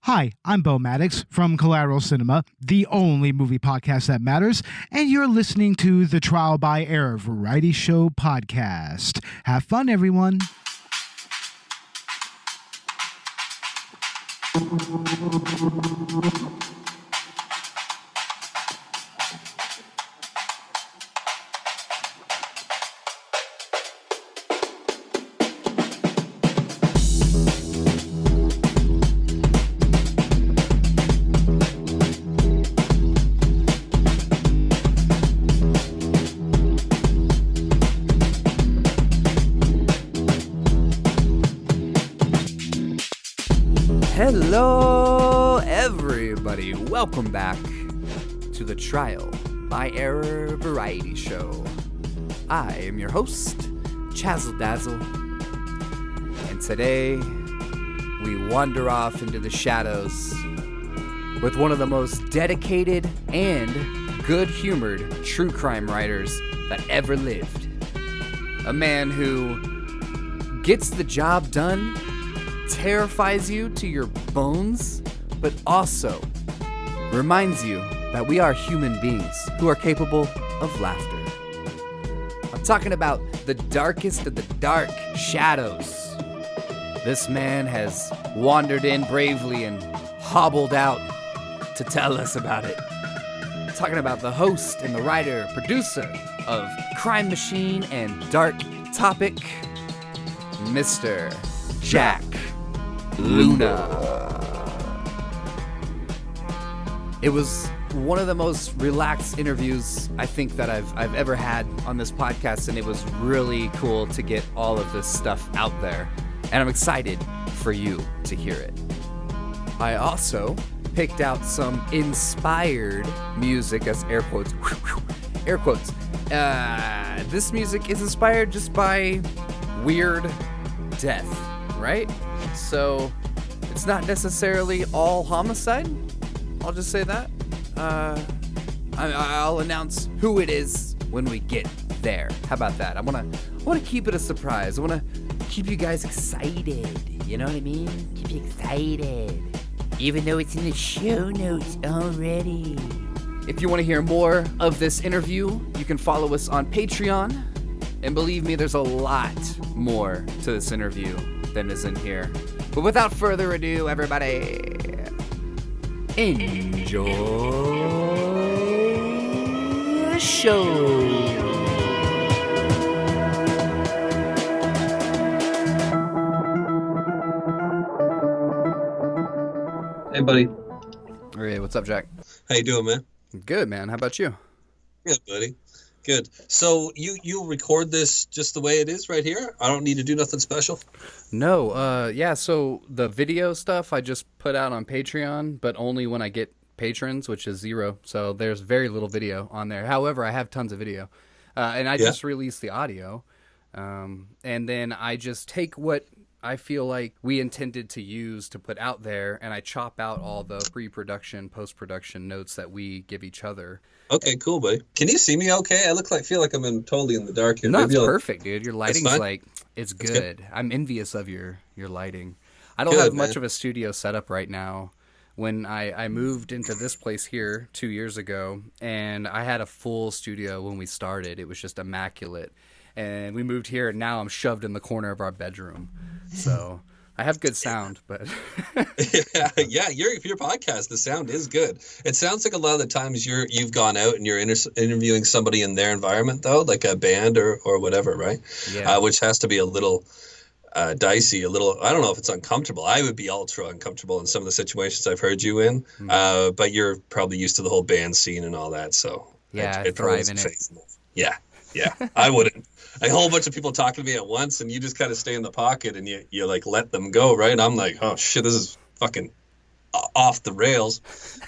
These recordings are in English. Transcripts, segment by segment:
Hi, I'm Bo Maddox from Collateral Cinema, the only movie podcast that matters, and you're listening to the Trial by Error Variety Show podcast. Have fun, everyone. Hello, everybody. Welcome back to the Trial by Error Variety Show. I am your host, Chazzle Dazzle, and today we wander off into the shadows with one of the most dedicated and good-humored true crime writers that ever lived. A man who gets the job done, terrifies you to your bones, but also reminds you that we are human beings who are capable of laughter. I'm talking about the darkest of the dark shadows. This man has wandered in bravely and hobbled out to tell us about it. I'm talking about the host and the writer, producer of Crime Machine and Dark Topic, Mr. Jack Luna. It was one of the most relaxed interviews I think that I've ever had on this podcast, and it was really cool to get all of this stuff out there, and I'm excited for you to hear it. I also picked out some inspired music, as air quotes, air quotes. This music is inspired just by weird death, right? So it's not necessarily all homicide. I'll just say that. I'll announce who it is when we get there. How about that? I want to keep it a surprise. I want to keep you guys excited. You know what I mean? Keep you excited, even though it's in the show notes already. If you want to hear more of this interview, you can follow us on Patreon. And believe me, there's a lot more to this interview than is in here. But without further ado, everybody, enjoy the show. Hey, buddy. Hey, what's up, Jack? How you doing, man? Good, man. How about you? Good, buddy. Good. So you record this just the way it is right here? I don't need to do nothing special? No, yeah, so the video stuff I just put out on Patreon, but only when I get patrons, which is 0. So there's very little video on there. However, I have tons of video. And I just released the audio. And then I just take what I feel like we intended to use to put out there, and I chop out all the pre-production, post-production notes that we give each other. Okay, cool, buddy. Can you see me okay? I feel like I'm totally in the dark here. No, it's perfect, dude. Your lighting's like, it's good. good. I'm envious of your lighting. I don't have much of a studio setup right now. When I moved into this place here 2 years ago, and I had a full studio when we started. It was just immaculate. And we moved here, and now I'm shoved in the corner of our bedroom. So I have good sound, but yeah, your podcast, the sound is good. It sounds like a lot of the times you've gone out and you're interviewing somebody in their environment, though, like a band or whatever, right? Yeah. Which has to be a little dicey, a little. I don't know if it's uncomfortable. I would be ultra uncomfortable in some of the situations I've heard you in. But you're probably used to the whole band scene and all that, so yeah, I thrive in it. Yeah, I wouldn't. A whole bunch of people talking to me at once, and you just kind of stay in the pocket and you like let them go, right? I'm like, oh shit, this is fucking off the rails.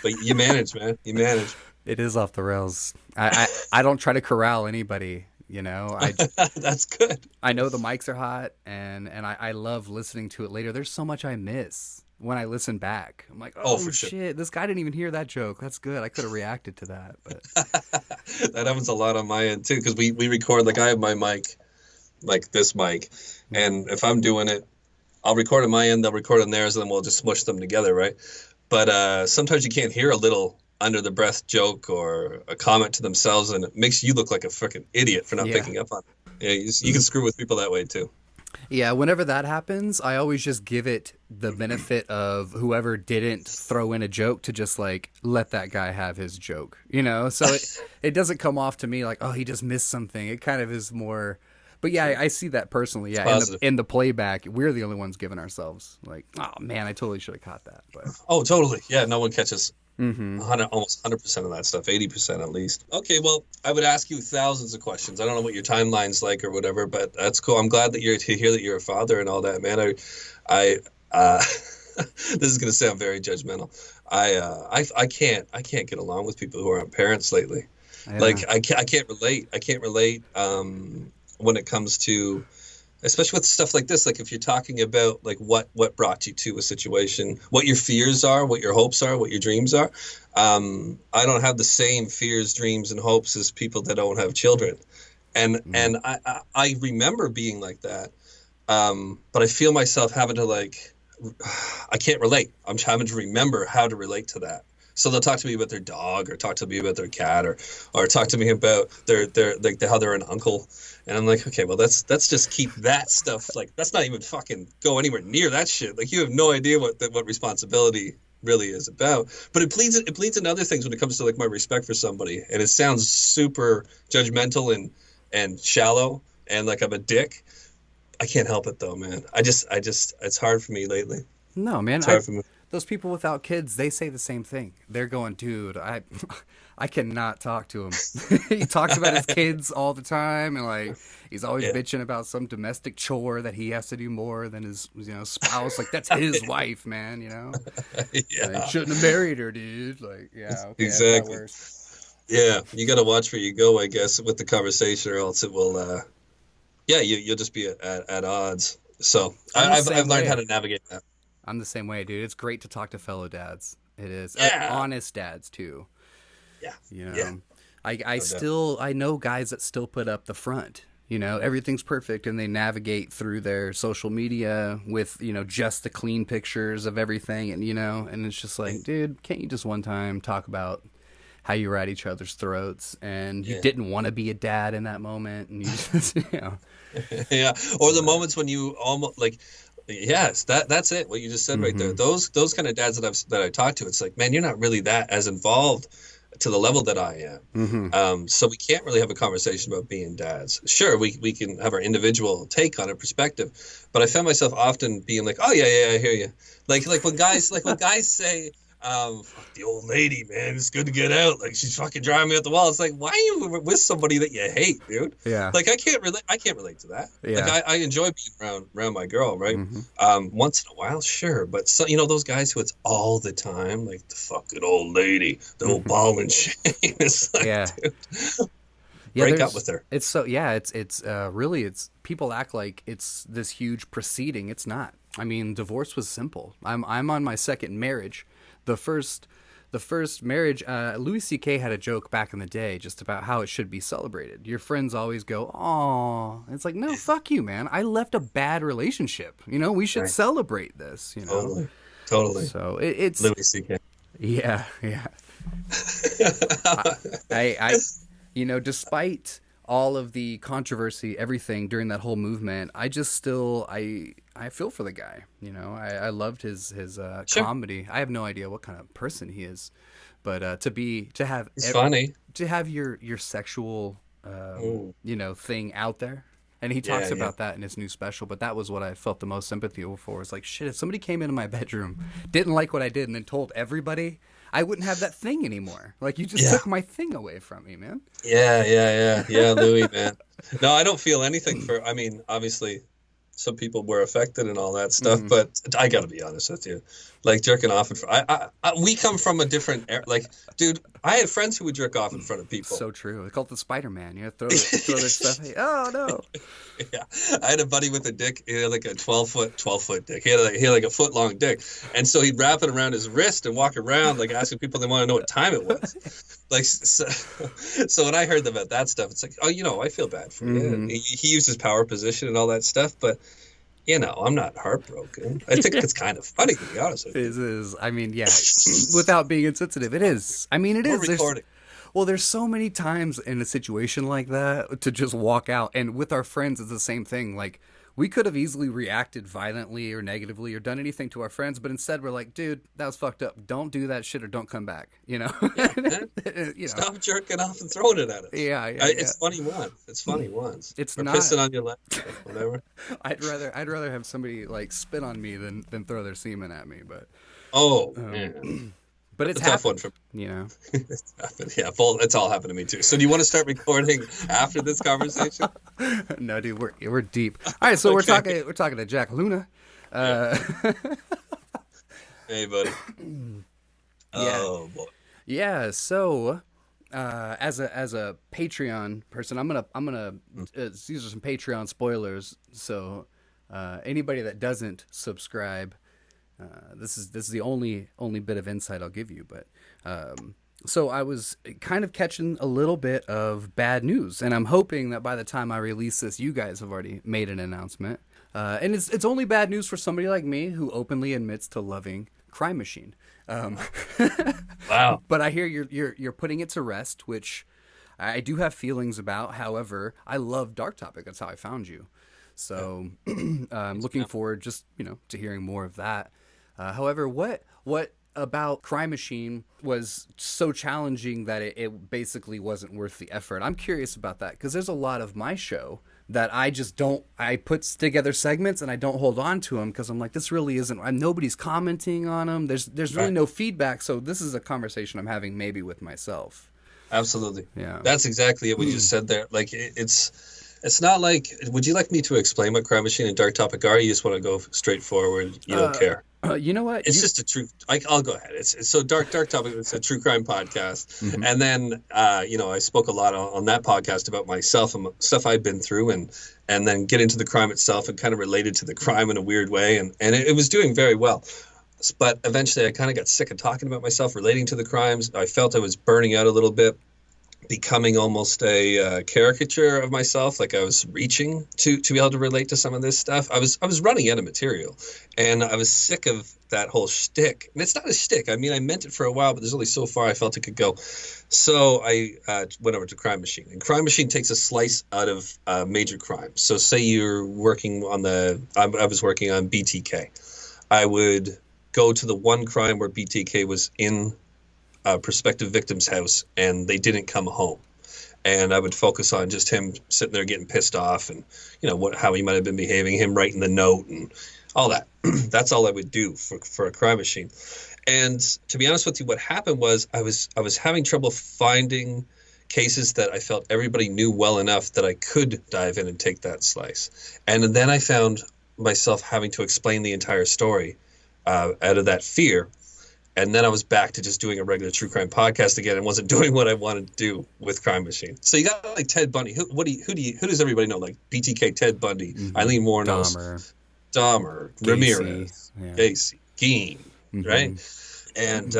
But you manage, man. You manage. It is off the rails. I don't try to corral anybody, you know. That's good. I know the mics are hot, and I love listening to it later. There's so much I miss when I listen back. I'm like, oh for shit, sure. This guy didn't even hear that joke. That's good. I could have reacted to that. But that happens a lot on my end too, because we record, like I have my mic, like this mic, and if I'm doing it, I'll record on my end, they'll record on theirs, and then we'll just smush them together, right? But sometimes you can't hear a little under the breath joke or a comment to themselves, and it makes you look like a freaking idiot for not picking up on it. Yeah, you can screw with people that way too. Yeah, whenever that happens, I always just give it the benefit of whoever didn't throw in a joke to just like let that guy have his joke, you know? So it doesn't come off to me like, oh, he just missed something. It kind of is more, but yeah, I see that personally. Yeah, in the playback, we're the only ones giving ourselves like, oh man, I totally should have caught that. But oh, totally. Yeah, no one catches almost 100% of that stuff, 80% at least. Okay, well, I would ask you thousands of questions. I don't know what your timeline's like or whatever, but that's cool. I'm glad that you're to hear that you're a father and all that, man. I this is gonna sound very judgmental. I can't get along with people who aren't parents lately. Yeah. Like I can't relate. I can't relate when it comes to, especially with stuff like this, like if you're talking about like what brought you to a situation, what your fears are, what your hopes are, what your dreams are. I don't have the same fears, dreams, and hopes as people that don't have children. And I remember being like that. But I feel myself having to like, I can't relate. I'm having to remember how to relate to that. So they'll talk to me about their dog, or talk to me about their cat, or talk to me about their like how they're an uncle, and I'm like, okay, well let's just keep that stuff, like that's not even fucking go anywhere near that shit. Like you have no idea what responsibility really is about. But it bleeds into other things when it comes to like my respect for somebody, and it sounds super judgmental and shallow and like I'm a dick. I can't help it though, man. I just it's hard for me lately. No, man. It's hard for me. Those people without kids, they say the same thing. They're going, dude, I cannot talk to him. He talks about his kids all the time, and like he's always bitching about some domestic chore that he has to do more than his spouse. Like that's his wife, man. You know, like, shouldn't have married her, dude. Like, yeah, okay, exactly. Yeah, you got to watch where you go, I guess, with the conversation, or else it will. You'll just be at odds. So I've learned how to navigate that. I'm the same way, dude. It's great to talk to fellow dads. It is. Honest dads, too. Yeah. You know? Yeah. I know guys that still put up the front. You know, everything's perfect, and they navigate through their social media with, just the clean pictures of everything. And, and it's just like, dude, can't you just one time talk about how you were at each other's throats and you didn't want to be a dad in that moment? And you just, Yeah. Or the moments when you almost like, yes, that's it. What you just said right there. Those kind of dads that I talk to, it's like, man, you're not really that as involved to the level that I am. So we can't really have a conversation about being dads. Sure, we can have our individual take on it, perspective, but I found myself often being like, oh yeah, I hear you. Like when guys say, fuck the old lady, man, it's good to get out. Like she's fucking driving me up the wall. It's like, why are you with somebody that you hate, dude? Yeah. Like I can't relate to that. Yeah. Like I enjoy being around my girl, right? Once in a while, sure. But so, those guys who it's all the time, like the fucking old lady, the old ball and chain. It's like, dude, break up with her. It's so, it's really, it's people act like it's this huge proceeding. It's not. I mean, divorce was simple. I'm on my second marriage. The first marriage, Louis C.K. had a joke back in the day just about how it should be celebrated. Your friends always go, "Aw," it's like, no, fuck you, man. I left a bad relationship. We should celebrate this. Totally. So it's Louis C.K. Yeah. I despite all of the controversy, everything during that whole movement, I just still I feel for the guy. I loved his comedy. I have no idea what kind of person he is, but funny to have your sexual thing out there. And he talks about that in his new special, but that was what I felt the most sympathy for. It's like, shit, if somebody came into my bedroom, didn't like what I did, and then told everybody, I wouldn't have that thing anymore. Like, you just took my thing away from me, man. Yeah, Louis, man. No, I don't feel anything obviously some people were affected and all that stuff, but I gotta be honest with you, like jerking off we come from a different era. Like, dude, I had friends who would jerk off in front of people. So true. They call it the Spider-Man. Throw their stuff. Hey, oh no. Yeah, I had a buddy with a dick. He had like a 12 foot dick. He had like a foot long dick, and so he'd wrap it around his wrist and walk around like asking people they want to know what time it was. Like, so when I heard about that stuff, it's like, oh, I feel bad for you. And he used his power position and all that stuff, but I'm not heartbroken. I think it's kind of funny, to be honest with It you. is. I mean, yeah. Without being insensitive, it is. I mean, it We're is. recording. There's so many times in a situation like that to just walk out. And with our friends, it's the same thing. Like, we could have easily reacted violently or negatively or done anything to our friends, but instead we're like, dude, that was fucked up. Don't do that shit or don't come back. Yeah, Stop jerking off and throwing it at us. Yeah. It's funny once. It's funny once. It's or not pissing on your leg, whatever. I'd rather have somebody like spit on me than throw their semen at me. But Man. but it's a tough one happened, for me. It's happened. Yeah, it's all happened to me too. So do you want to start recording after this conversation? No, dude, we're deep. All right, so Okay. we're talking to Jack Luna. Hey, buddy. Oh boy. Yeah. So, as a Patreon person, I'm gonna these are some Patreon spoilers. So, anybody that doesn't subscribe, this is the only bit of insight I'll give you. But so I was kind of catching a little bit of bad news, and I'm hoping that by the time I release this, you guys have already made an announcement. And it's only bad news for somebody like me who openly admits to loving Crime Machine. Wow. But I hear you're putting it to rest, which I do have feelings about. However, I love Dark Topic. That's how I found you. So I'm looking forward just, to hearing more of that. However, what about Crime Machine was so challenging that it basically wasn't worth the effort? I'm curious about that because there's a lot of my show that I just don't, I put together segments and I don't hold on to them because I'm like, this really isn't, nobody's commenting on them. There's really no feedback. So this is a conversation I'm having maybe with myself. Absolutely. Yeah. That's exactly what you just said there. Like it's not like, would you like me to explain what Crime Machine and Dark Topic are? You just want to go straight forward. You don't care. You know what? It's just a true. I'll go ahead. It's so Dark Topic. It's a true crime podcast, and then I spoke a lot on that podcast about myself and stuff I'd been through, and then get into the crime itself and kind of related to the crime in a weird way, and it was doing very well. But eventually, I kind of got sick of talking about myself relating to the crimes. I felt I was burning out a little bit, becoming almost a caricature of myself. Like I was reaching to be able to relate to some of this stuff. I was running out of material, and I was sick of that whole shtick. And it's not a shtick. I mean, I meant it for a while, but there's only so far I felt it could go. So I went over to Crime Machine, and Crime Machine takes a slice out of major crimes. So say you're working on I was working on BTK. I would go to the one crime where BTK was in a prospective victim's house and they didn't come home, and I would focus on just him sitting there getting pissed off and how he might have been behaving, him writing the note and all that. That's all I would do for a Crime Machine. And to be honest with you, what happened was I was having trouble finding cases that I felt everybody knew well enough that I could dive in and take that slice. And then I found myself having to explain the entire story out of that fear. And then I was back to just doing a regular true crime podcast again and wasn't doing what I wanted to do with Crime Machine. So you got like Ted Bundy. Who does everybody know? Like BTK, Ted Bundy, Eileen Wuornos, Dahmer, Ramirez, Gacy, Gein, right? And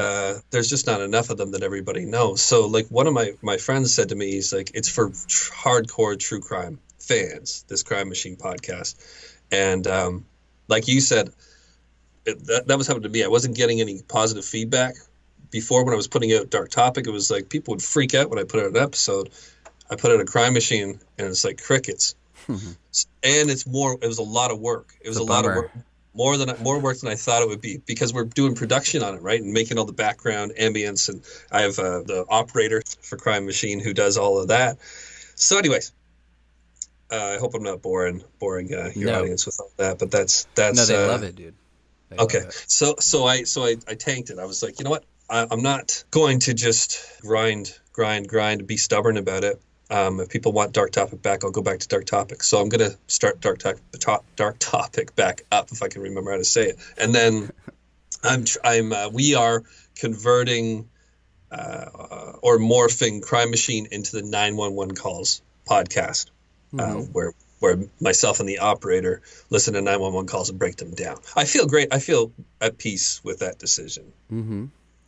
there's just not enough of them that everybody knows. So like one of my friends said to me, he's like, it's for hardcore true crime fans, this Crime Machine podcast. And like you said, that was happening to me. I wasn't getting any positive feedback before. When I was putting out Dark Topic, it was like people would freak out when I put out an episode. I put out a Crime Machine and it's like crickets. And it was a lot of work. It was a lot of work, more work than I thought it would be, because we're doing production on it, right? And making all the background ambience. And I have the operator for Crime Machine who does all of that. So anyways, I hope I'm not boring your audience with all that, but that's no, they love it, dude. Okay, so I tanked it. I was like, you know what? I'm not going to just grind, be stubborn about it. If people want Dark Topic back, I'll go back to Dark Topic. So I'm gonna start Dark Topic back up, if I can remember how to say it. And then we are converting or morphing Crime Machine into the 911 calls podcast, where myself and the operator listen to 911 calls and break them down. I feel great. I feel at peace with that decision. Mm-hmm.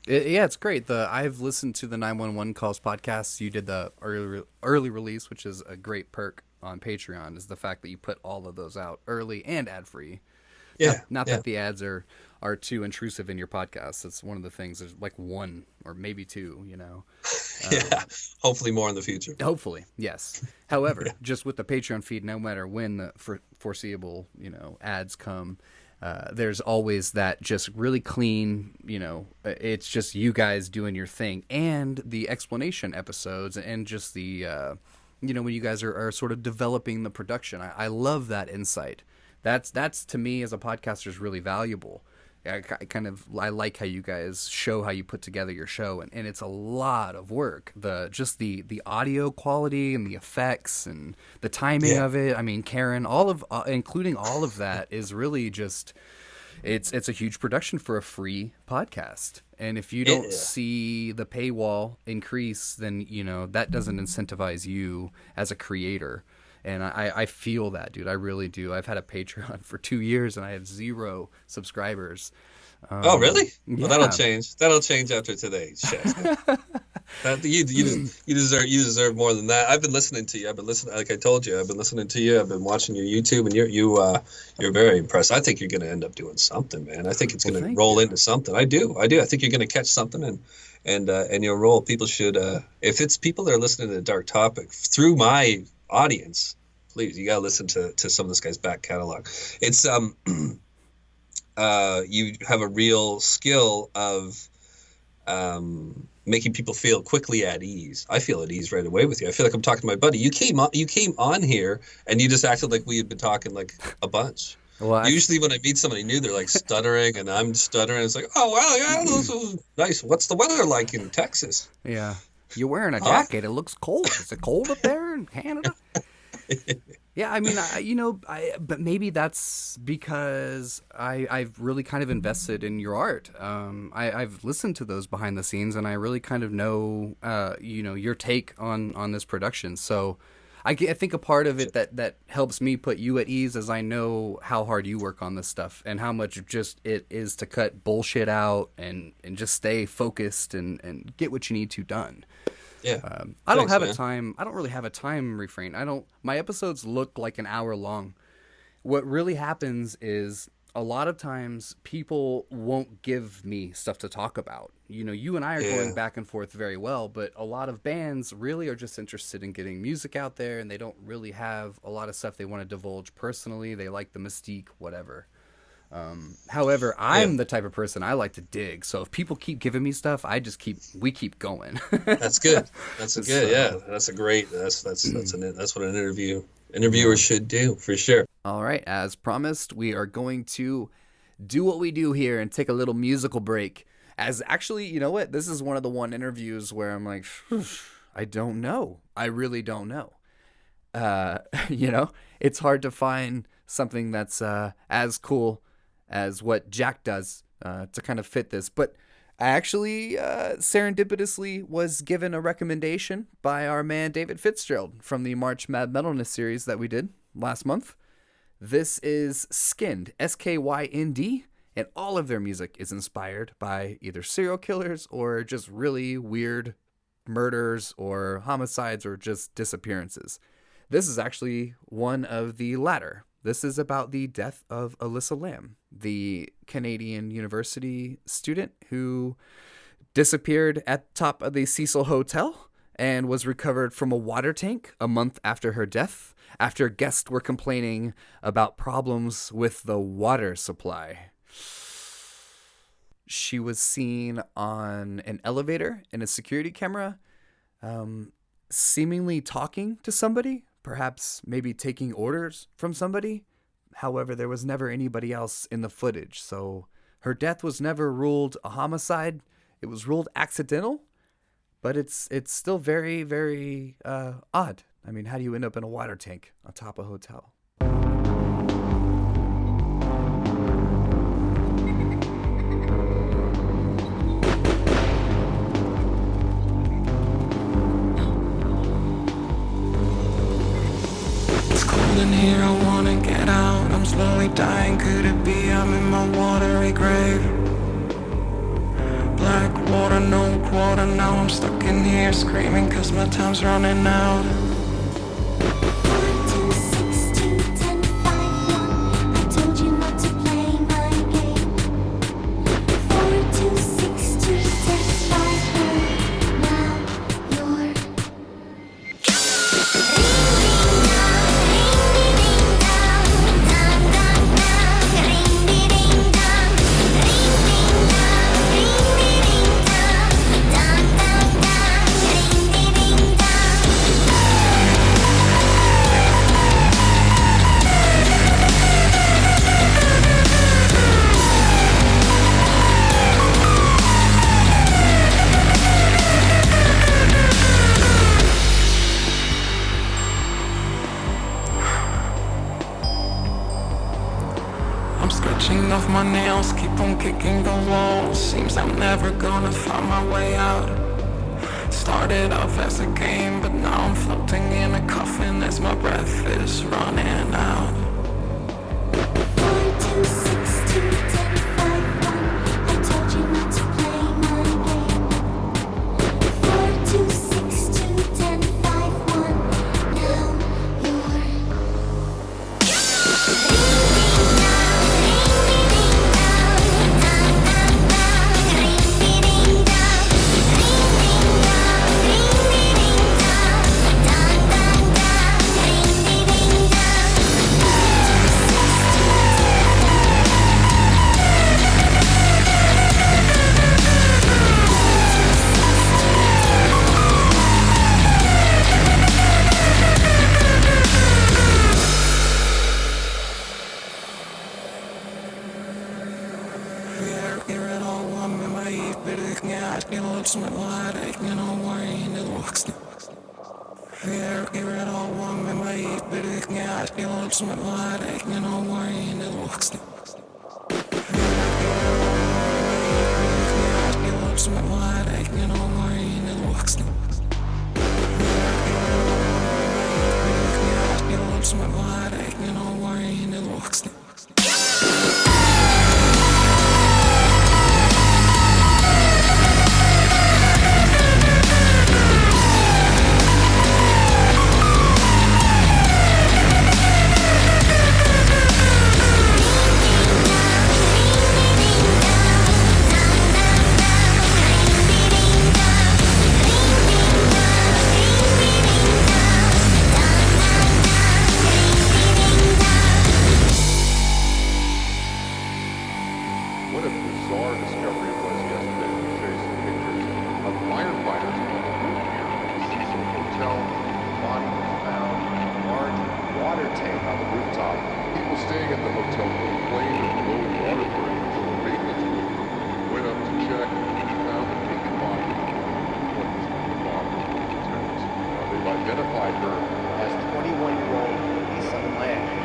Yeah, it's great. I've listened to the 911 calls podcast. You did the early release, which is a great perk. on Patreon is the fact that you put all of those out early and ad free. Yeah. Not that the ads are too intrusive in your podcast. That's one of the things. There's like one or maybe two, you know. Yeah. Hopefully more in the future. Hopefully, yes. However, just with the Patreon feed, no matter when the foreseeable, you know, ads come, there's always that just really clean, you know, it's just you guys doing your thing, and the explanation episodes, and just the, you know, when you guys are sort of developing the production. I love that insight. That's to me as a podcaster is really valuable. I like how you guys show how you put together your show, and it's a lot of work. The audio quality and the effects and the timing of it. I mean, Karen, including all of that is really just it's a huge production for a free podcast. And if you don't see the paywall increase, then you know that doesn't incentivize you as a creator. And I feel that, dude. I really do. I've had a Patreon for 2 years, and I have 0 subscribers. Oh, really? Yeah. Well, that'll change. That'll change after today. You deserve more than that. I've been listening to you. Like I told you, I've been listening to you. I've been watching your YouTube, and you're very impressed. I think you're going to end up doing something, man. I think it's going to roll into something. I do. I think you're going to catch something, and you'll roll. People should, if it's people that are listening to the Dark Topic through my audience, please, you gotta listen to some of this guy's back catalog. It's you have a real skill of making people feel quickly at ease. I feel at ease right away with you. I feel like I'm talking to my buddy. You came on here and you just acted like we had been talking like a bunch. Well, usually when I meet somebody new, they're like stuttering and I'm stuttering. It's like, oh wow, yeah, this was nice. What's the weather like in Texas? Yeah. You're wearing a jacket. It looks cold. Is it cold up there in Canada? Yeah, I mean, but maybe that's because I've really kind of invested in your art. I've listened to those behind the scenes, and I really kind of know, your take on this production. So I think a part of it that helps me put you at ease is I know how hard you work on this stuff and how much just it is to cut bullshit out and just stay focused and get what you need to done. Yeah. I don't really have a time refrain. My episodes look like an hour long. What really happens is a lot of times people won't give me stuff to talk about. You know, you and I are going back and forth very well, but a lot of bands really are just interested in getting music out there, and they don't really have a lot of stuff they want to divulge personally. They like the mystique, whatever. However, I'm the type of person I like to dig. So if people keep giving me stuff, we keep going. That's good. That's good. Yeah, that's what an interviewer should do for sure. All right, as promised, we are going to do what we do here and take a little musical break. As actually, you know what? This is one of the interviews where I'm like, I don't know. I really don't know. It's hard to find something that's as cool as what Jack does to kind of fit this. But I actually serendipitously was given a recommendation by our man David Fitzgerald from the March Mad Metalness series that we did last month. This is Skinned, SKYND, and all of their music is inspired by either serial killers or just really weird murders or homicides or just disappearances. This is actually one of the latter. This is about the death of Alyssa Lamb, the Canadian university student who disappeared at the top of the Cecil Hotel and was recovered from a water tank a month after her death, after guests were complaining about problems with the water supply. She was seen on an elevator in a security camera, seemingly talking to somebody, perhaps maybe taking orders from somebody. However, there was never anybody else in the footage, so her death was never ruled a homicide. It was ruled accidental, but it's still very, very odd. I mean, how do you end up in a water tank on top of a hotel? In here, I wanna get out. I'm slowly dying. Could it be I'm in my watery grave? Black water, no quarter. Now I'm stuck in here screaming 'cause my time's running out. breaking the walls. Seems I'm never gonna find my way out. Started off as a game, but now I'm floating in a coffin as my breath is running out. 4, 2, 6, 2, 10, 5, 1. I told you not to play my game. 4, 2, 6, 2, 10, 5, 1. Now you're What a bizarre discovery it was yesterday when we showed you some pictures of firefighters on the roof here at the Cecil Hotel. Body was found, a large water tank on the rooftop. People staying at the hotel complained of low water pressure, so the maintenance crew went up to check and found the naked body of what was the bottom of the tanks. They've identified her as 21-year-old Lisa Lang.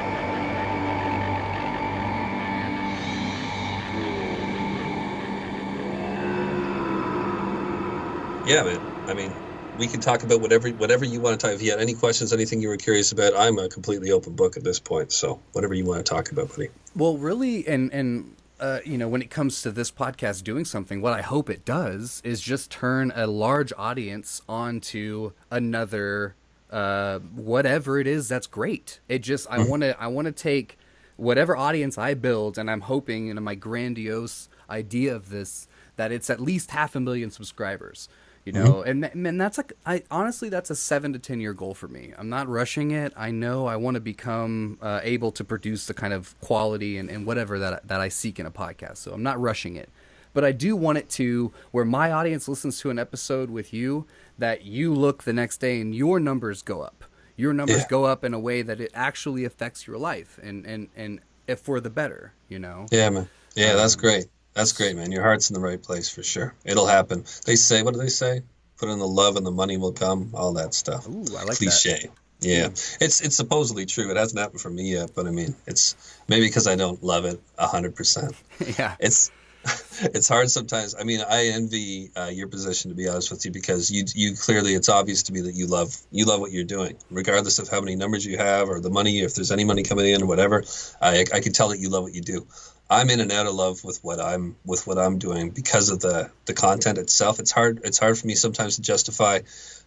Yeah, man. I mean, we can talk about whatever you want to talk. If you had any questions, anything you were curious about, I'm a completely open book at this point. So whatever you want to talk about, buddy. Well, really, and you know, when it comes to this podcast doing something, what I hope it does is just turn a large audience onto another whatever it is that's great. It just I want to take whatever audience I build, and I'm hoping in my grandiose idea of this that it's at least 500,000 subscribers. You know, and that's like, honestly, that's a 7 to 10 year goal for me. I'm not rushing it. I know I want to become able to produce the kind of quality and whatever that I seek in a podcast. So I'm not rushing it, but I do want it to where my audience listens to an episode with you, that you look the next day and your numbers go up. Your numbers go up in a way that it actually affects your life and if for the better, you know? Yeah, man. Yeah, that's great. That's great, man. Your heart's in the right place for sure. It'll happen. They say, what do they say? Put in the love and the money will come. All that stuff. Ooh, I like Cliche. that. Yeah, it's supposedly true. It hasn't happened for me yet, but I mean, it's maybe because I don't love it 100%. Yeah. It's hard sometimes. I mean, I envy your position, to be honest with you, because you clearly, it's obvious to me that you love what you're doing, regardless of how many numbers you have or the money, if there's any money coming in or whatever. I can tell that you love what you do. I'm in and out of love with what I'm doing because of the content itself. It's hard for me sometimes to justify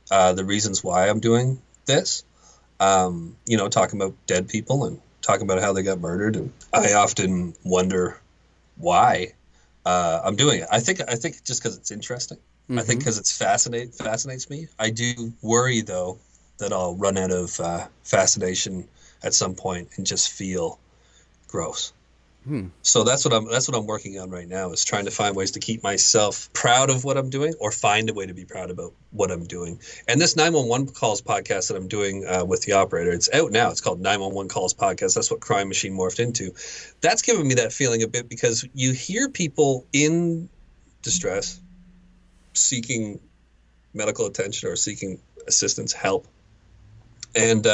the reasons why I'm doing this. You know, talking about dead people and talking about how they got murdered, and I often wonder why I'm doing it. I think just because it's interesting. I think because it's fascinates me. I do worry though that I'll run out of fascination at some point and just feel gross. So that's what I'm working on right now, is trying to find ways to keep myself proud of what I'm doing, or find a way to be proud about what I'm doing. And this 911 calls podcast that I'm doing with the operator, it's out now. It's called 911 calls podcast. That's what Crime Machine morphed into. That's given me that feeling a bit, because you hear people in distress seeking medical attention or seeking assistance, help. And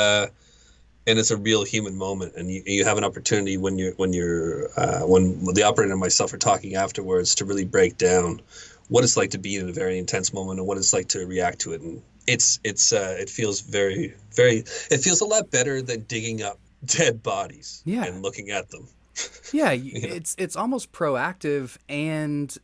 and it's a real human moment, and you have an opportunity when the operator and myself are talking afterwards to really break down what it's like to be in a very intense moment and what it's like to react to it. And it feels very, very, it feels a lot better than digging up dead bodies and looking at them. Yeah, You know? it's almost proactive, and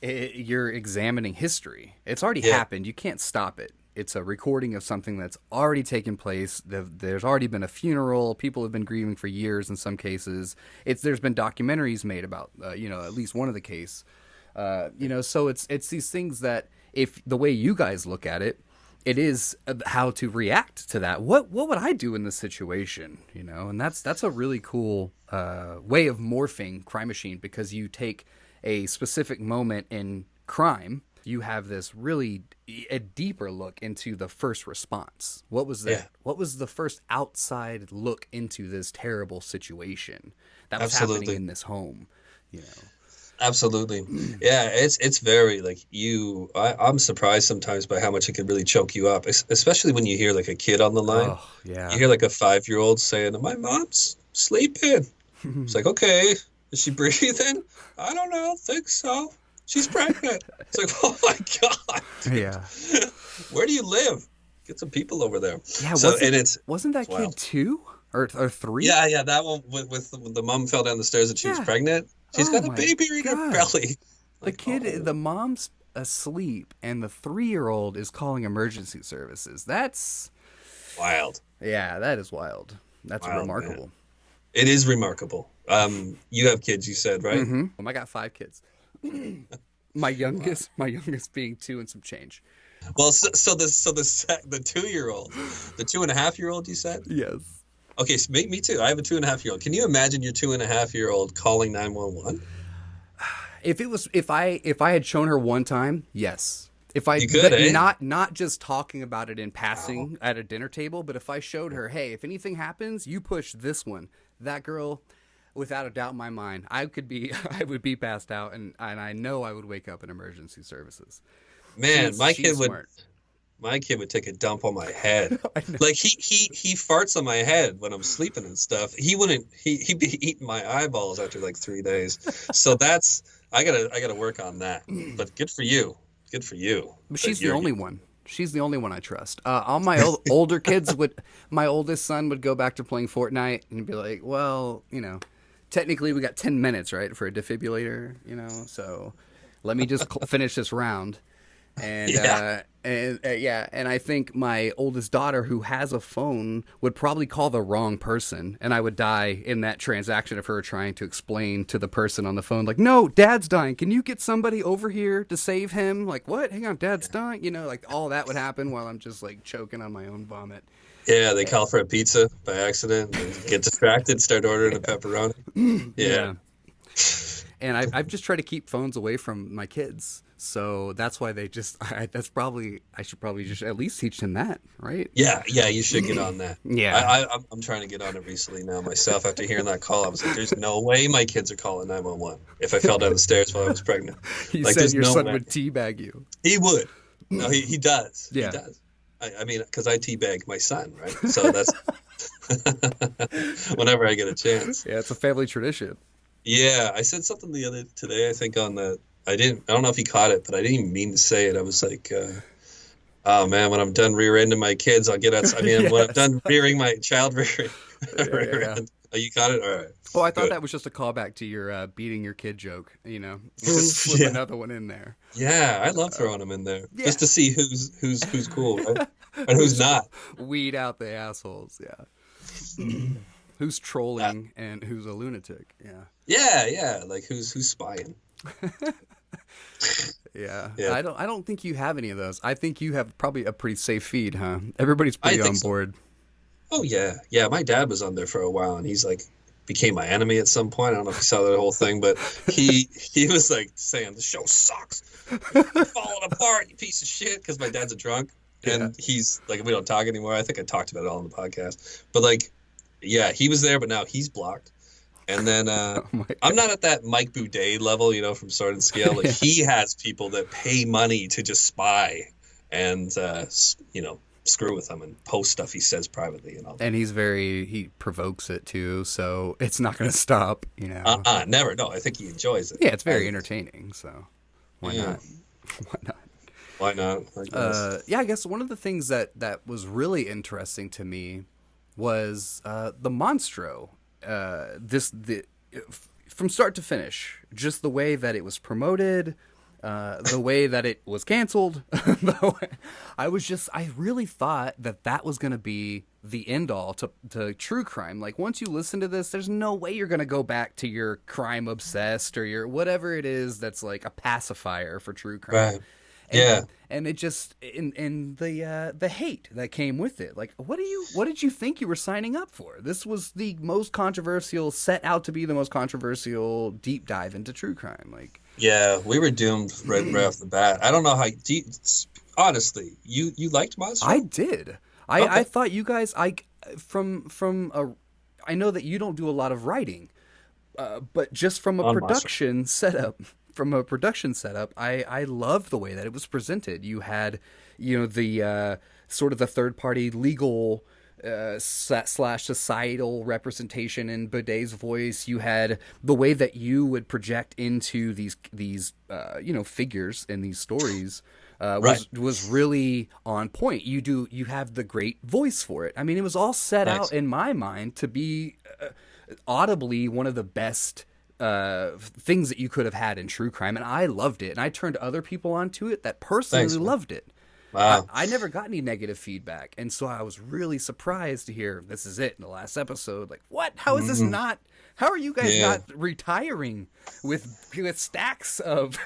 you're examining history. It's already happened. You can't stop it. It's a recording of something that's already taken place. There's already been a funeral. People have been grieving for years in some cases. There's been documentaries made about at least one of the case. So it's these things that, if the way you guys look at it, it is how to react to that. What would I do in this situation? And that's a really cool way of morphing Crime Machine, because you take a specific moment in crime, you have this really a deeper look into the first response. What was that? Yeah. What was the first outside look into this terrible situation that was happening in this home? Absolutely. Yeah, it's very like I'm surprised sometimes by how much it could really choke you up, especially when you hear like a kid on the line. Oh, yeah. You hear like a 5-year-old saying, "My mom's sleeping." It's like, okay, is she breathing? I don't know. Think so. She's pregnant. It's like, oh my God. Dude. Yeah. Where do you live? Get some people over there. Yeah. Wasn't that kid 2 or 3? Yeah. That one with the mom fell down the stairs and she was pregnant. She's got a baby in her belly. The mom's asleep, and the 3-year-old is calling emergency services. That's wild. Yeah, that is wild. That's wild, remarkable. Man. It is remarkable. You have kids, you said, right? Mm-hmm. I got 5 kids. my youngest being 2 and some change. Well, so the 2-year-old, the 2.5-year-old, you said? Yes. Okay, so me too. I have a 2.5-year-old. Can you imagine your 2.5-year-old calling 911? If I had shown her one time, yes. You could, not just talking about it in passing at a dinner table, but if I showed her, hey, if anything happens, you push this one. That girl, without a doubt in my mind, I would be passed out, and I know I would wake up in emergency services. Man, my kid would take a dump on my head. Like he farts on my head when I'm sleeping and stuff. He'd be eating my eyeballs after like 3 days. So I gotta work on that. But good for you. Good for you. But she's the only one. She's the only one I trust. All my older kids my oldest son would go back to playing Fortnite and be like, well, technically we got 10 minutes, right, for a defibrillator, so let me just finish this round. And and I think my oldest daughter, who has a phone, would probably call the wrong person, and I would die in that transaction of her trying to explain to the person on the phone, like, no, Dad's dying. Can you get somebody over here to save him? Like, what? Hang on, Dad's dying. Like all that would happen while I'm just like choking on my own vomit. Yeah, they call for a pizza by accident, and get distracted, start ordering a pepperoni. Yeah. And I've just tried to keep phones away from my kids. So that's why I should probably just at least teach them that, right? Yeah, you should get on that. Yeah. I'm trying to get on it recently now myself. After hearing that call, I was like, there's no way my kids are calling 911 if I fell down the stairs while I was pregnant. You said your son would teabag you. He would. No, he does. Yeah. He does. I mean, because I teabag my son, right? So that's whenever I get a chance. Yeah, it's a family tradition. Yeah, I said something today, I think, on the... I don't know if he caught it, but I didn't even mean to say it. I was like, oh man, when I'm done rear-ending my kids, I'll get outside. When I'm done rearing my child rearing. Oh, you caught it? All right. Oh, I thought that was just a callback to your beating your kid joke, Just slip another one in there. Yeah, I love throwing them in there. Just to see who's cool, right? And who's not. Weed out the assholes, yeah. Who's trolling and who's a lunatic, yeah. Yeah, like who's spying. Yeah. I don't think you have any of those. I think you have probably a pretty safe feed, huh? Everybody's pretty on board. Oh yeah. My dad was on there for a while, and he's like became my enemy at some point. I don't know if you saw that whole thing, but he was like saying the show sucks, you're falling apart, you piece of shit, because my dad's a drunk, and he's like, we don't talk anymore. I think I talked about it all on the podcast, but like, yeah, he was there, but now he's blocked. And then I'm not at that Mike Boudet level, from Sword and Scale. Like he has people that pay money to just spy and, screw with him and post stuff he says privately and all that. And he provokes it too, so it's not going to stop, you know. Never. No, I think he enjoys it. Yeah, it's very entertaining, so why not? Why not? Why not? I guess. I guess one of the things that was really interesting to me was the Monstro. From start to finish, just the way that it was promoted, the way that it was canceled. I really thought that was going to be the end all to true crime. Like, once you listen to this, there's no way you're going to go back to your crime obsessed or your whatever it is that's like a pacifier for true crime. Right. Yeah. And it just in the hate that came with it. Like, what did you think you were signing up for? This was the most controversial, set out to be the most controversial deep dive into true crime. Like, yeah, we were doomed right off the bat. I don't know how deep. Honestly, you liked Monster? I did. Okay. I thought you guys. I know that you don't do a lot of writing, but just from a production setup. From a production setup, I love the way that it was presented. You had, the sort of the third-party legal / societal representation in Baudat's voice. You had the way that you would project into these figures in these stories was really on point. You have the great voice for it. I mean, it was all set out in my mind to be audibly one of the best things that you could have had in true crime, and I loved it, and I turned other people onto it that personally loved it. Wow. I never got any negative feedback, and so I was really surprised to hear this is it in the last episode. Like, what? How is this not? How are you guys not retiring with stacks of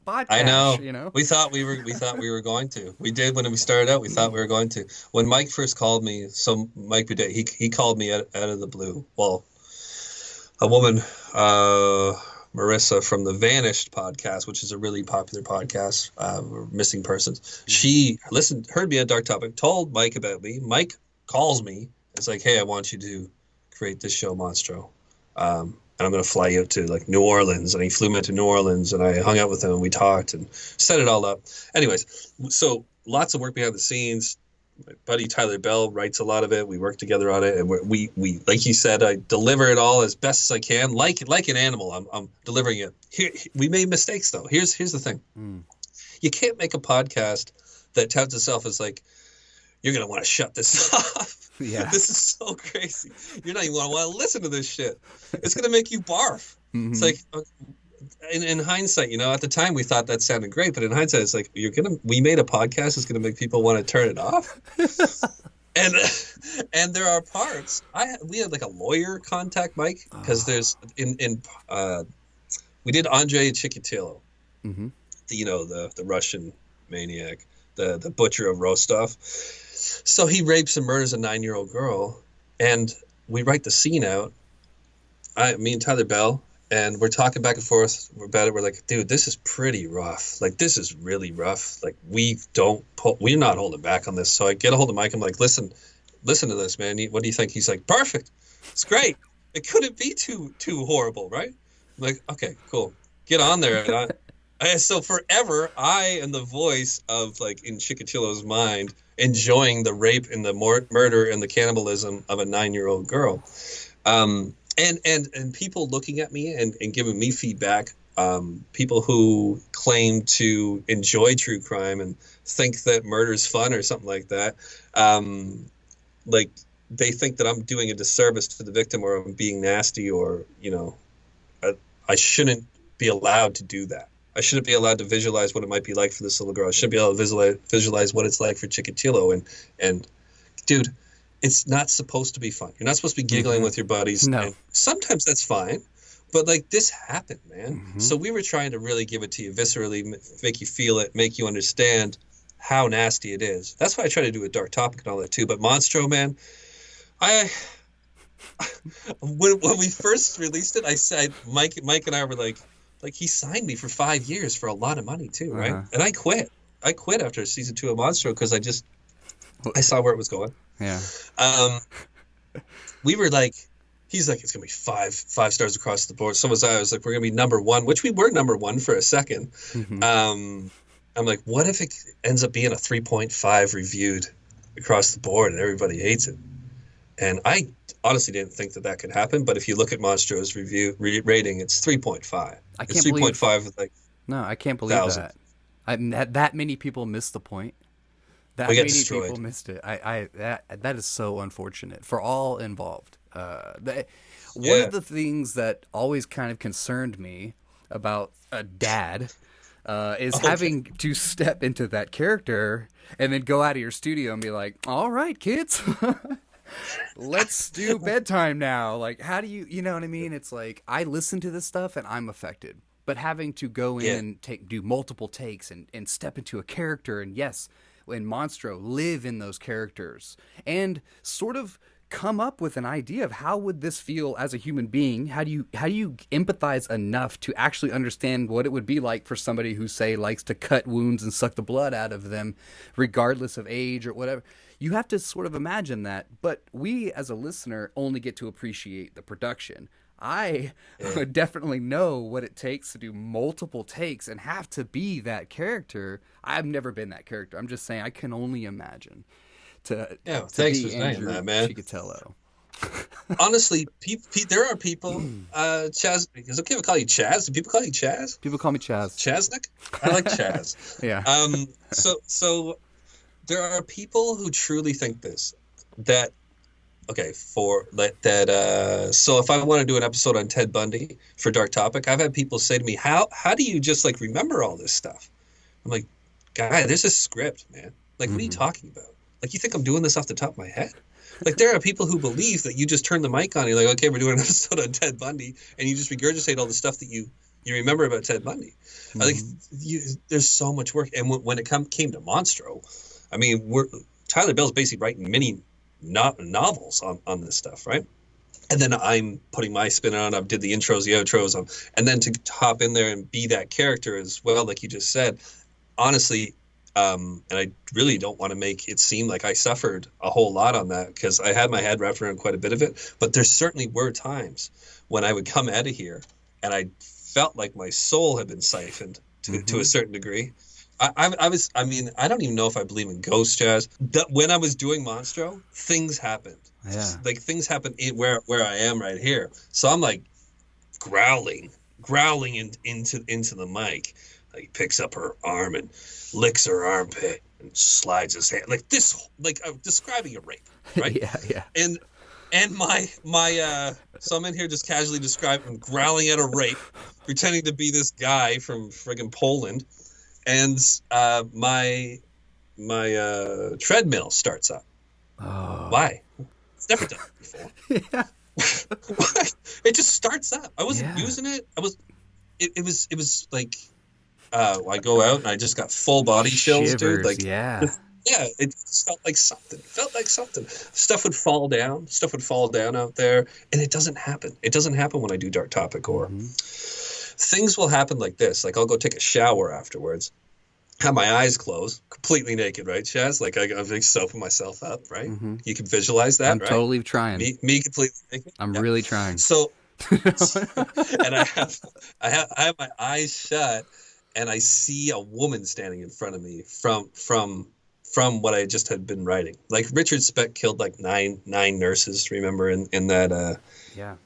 podcasts? I know. We thought we were going to. We did when we started out. We thought we were going to. When Mike first called me, so Mike Baudat, he called me out of the blue. Well, a woman, Marissa from the Vanished podcast, which is a really popular podcast, missing persons. She heard me on Dark Topic, told Mike about me. Mike calls me. It's like, hey, I want you to create this show, Monstro. And I'm going to fly you out to like New Orleans. And he flew me to New Orleans, and I hung out with him, and we talked and set it all up. Anyways, so lots of work behind the scenes. My buddy Tyler Bell writes a lot of it. We work together on it, and we like you said, I deliver it all as best as I can, like an animal. I'm delivering it. Here, we made mistakes though. Here's the thing: you can't make a podcast that touts itself as like you're gonna want to shut this off. Yeah, this is so crazy. You're not even gonna want to listen to this shit. It's gonna make you barf. Mm-hmm. It's like. In hindsight, at the time we thought that sounded great, but in hindsight, it's like we made a podcast that's gonna make people want to turn it off. and there are parts. We had like a lawyer contact Mike because there's we did Andrei Chikatilo, the Russian maniac, the butcher of Rostov. So he rapes and murders a 9-year-old girl, and we write the scene out. Me and Tyler Bell. And we're talking back and forth about it. We're like, dude, this is pretty rough. Like, this is really rough. Like, we're not holding back on this. So I get a hold of Mike. I'm like, listen to this, man. What do you think? He's like, perfect. It's great. It couldn't be too horrible, right? I'm like, okay, cool. Get on there. And so forever, I am the voice of, like, in Chikatilo's mind, enjoying the rape and the murder and the cannibalism of a 9-year-old girl. And people looking at me and giving me feedback, people who claim to enjoy true crime and think that murder is fun or something like that, like they think that I'm doing a disservice to the victim or I'm being nasty or, I shouldn't be allowed to do that. I shouldn't be allowed to visualize what it might be like for this little girl. I shouldn't be able to visualize what it's like for Chikatilo. And dude, it's not supposed to be fun. You're not supposed to be giggling with your buddies. No. And sometimes that's fine, but like this happened, man. Mm-hmm. So we were trying to really give it to you viscerally, make you feel it, make you understand how nasty it is. That's why I try to do a dark topic and all that too. But Monstro, man, when we first released it, I said Mike and I were like he signed me for 5 years for a lot of money too, right? And I quit. I quit after season 2 of Monstro because I saw where it was going. Yeah. We were like, he's like, it's gonna be five stars across the board. So was I. I was like, we're gonna be number 1, which we were number 1 for a second. Mm-hmm. I'm like, what if it ends up being a 3.5 reviewed? across the board, and everybody hates it. And I honestly didn't think that could happen. But if you look at Monstro's rating, it's 3.5. I It's can't believe 3.5 with like No, I can't believe thousands. that many people missed the point. That We got many destroyed. people missed it. That is so unfortunate for all involved. One of the things that always kind of concerned me about a dad is having to step into that character and then go out of your studio and be like, "All right, kids, let's do bedtime now." Like, how do you know what I mean? It's like I listen to this stuff and I'm affected, but having to go in and do multiple takes and step into a character, and yes, in Monstro, live in those characters and sort of come up with an idea of how would this feel as a human being. How do you empathize enough to actually understand what it would be like for somebody who, say, likes to cut wounds and suck the blood out of them regardless of age or whatever. You have to sort of imagine that, but we as a listener only get to appreciate the production. I definitely know what it takes to do multiple takes and have to be that character. I've never been that character. I'm just saying I can only imagine to thanks be for saying Andrew that, man. Chikatilo. Honestly, there are people, Chaz, is it okay if I call you Chaz? Do people call you Chaz? People call me Chaz. Chaznik? I like Chaz. Yeah. So there are people who truly think that so if I want to do an episode on Ted Bundy for Dark Topic, I've had people say to me, how do you just like remember all this stuff? I'm like, guy, there's a script, man. Like, what are you talking about? Like, you think I'm doing this off the top of my head? Like, there are people who believe that you just turn the mic on, and you're like, okay, we're doing an episode on Ted Bundy, and you just regurgitate all the stuff that you remember about Ted Bundy. I think there's so much work. And when it came to Monstro, I mean, Tyler Bell's basically writing mini novels on this stuff, right? And then I'm putting my spin on. I did the intros, the outros, and then to hop in there and be that character as well, like you just said. Honestly, and I really don't want to make it seem like I suffered a whole lot on that, because I had my head wrapped around quite a bit of it. But there certainly were times when I would come out of here and I felt like my soul had been siphoned to a certain degree. I don't even know if I believe in ghost jazz. When I was doing Monstro, things happened. Yeah. Like, things happened where I am right here. So I'm like growling into the mic. He picks up her arm and licks her armpit and slides his hand like this, like describing a rape, right? yeah. And my so I'm in here just casually describing growling at a rape, pretending to be this guy from friggin' Poland, and my treadmill starts up. Oh. Why? It's never done before. Yeah. Why? It just starts up. I wasn't using it. It was like. I go out and I just got full body chills, Shivers, dude. Like, yeah, it felt like something. Stuff would fall down out there, and it doesn't happen. It doesn't happen when I do Dark Topic, or things will happen like this. Like, I'll go take a shower afterwards, have my eyes closed, completely naked, right, Chaz? Like, I'm soaping myself up, right? You can visualize that, I'm right? totally trying. Me completely naked. I'm really trying. So, and I have my eyes shut. And I see a woman standing in front of me from what I just had been writing. Like, Richard Speck killed like nine nurses, remember, in that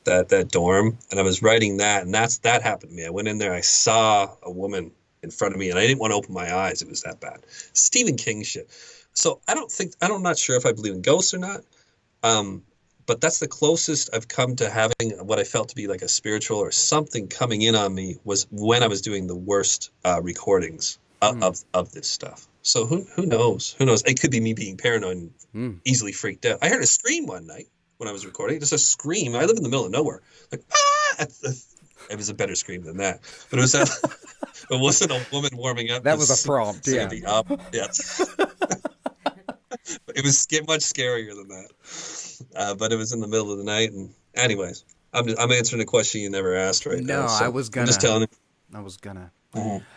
that dorm. And I was writing that, and that happened to me. I went in there, I saw a woman in front of me, and I didn't want to open my eyes. It was that bad. Stephen King shit. So I'm not sure if I believe in ghosts or not. But that's the closest I've come to having what I felt to be like a spiritual or something coming in on me, was when I was doing the worst recordings of this stuff. So who knows? Who knows? It could be me being paranoid and easily freaked out. I heard a scream one night when I was recording. Just a scream. I live in the middle of nowhere. Like, ah! It was a better scream than that. But it was it wasn't a woman warming up. That was a prompt. Yeah. Yes. It was much scarier than that. But it was in the middle of the night. And anyways, I'm answering a question you never asked right now. No, So I was gonna. I'm just telling you. I was gonna.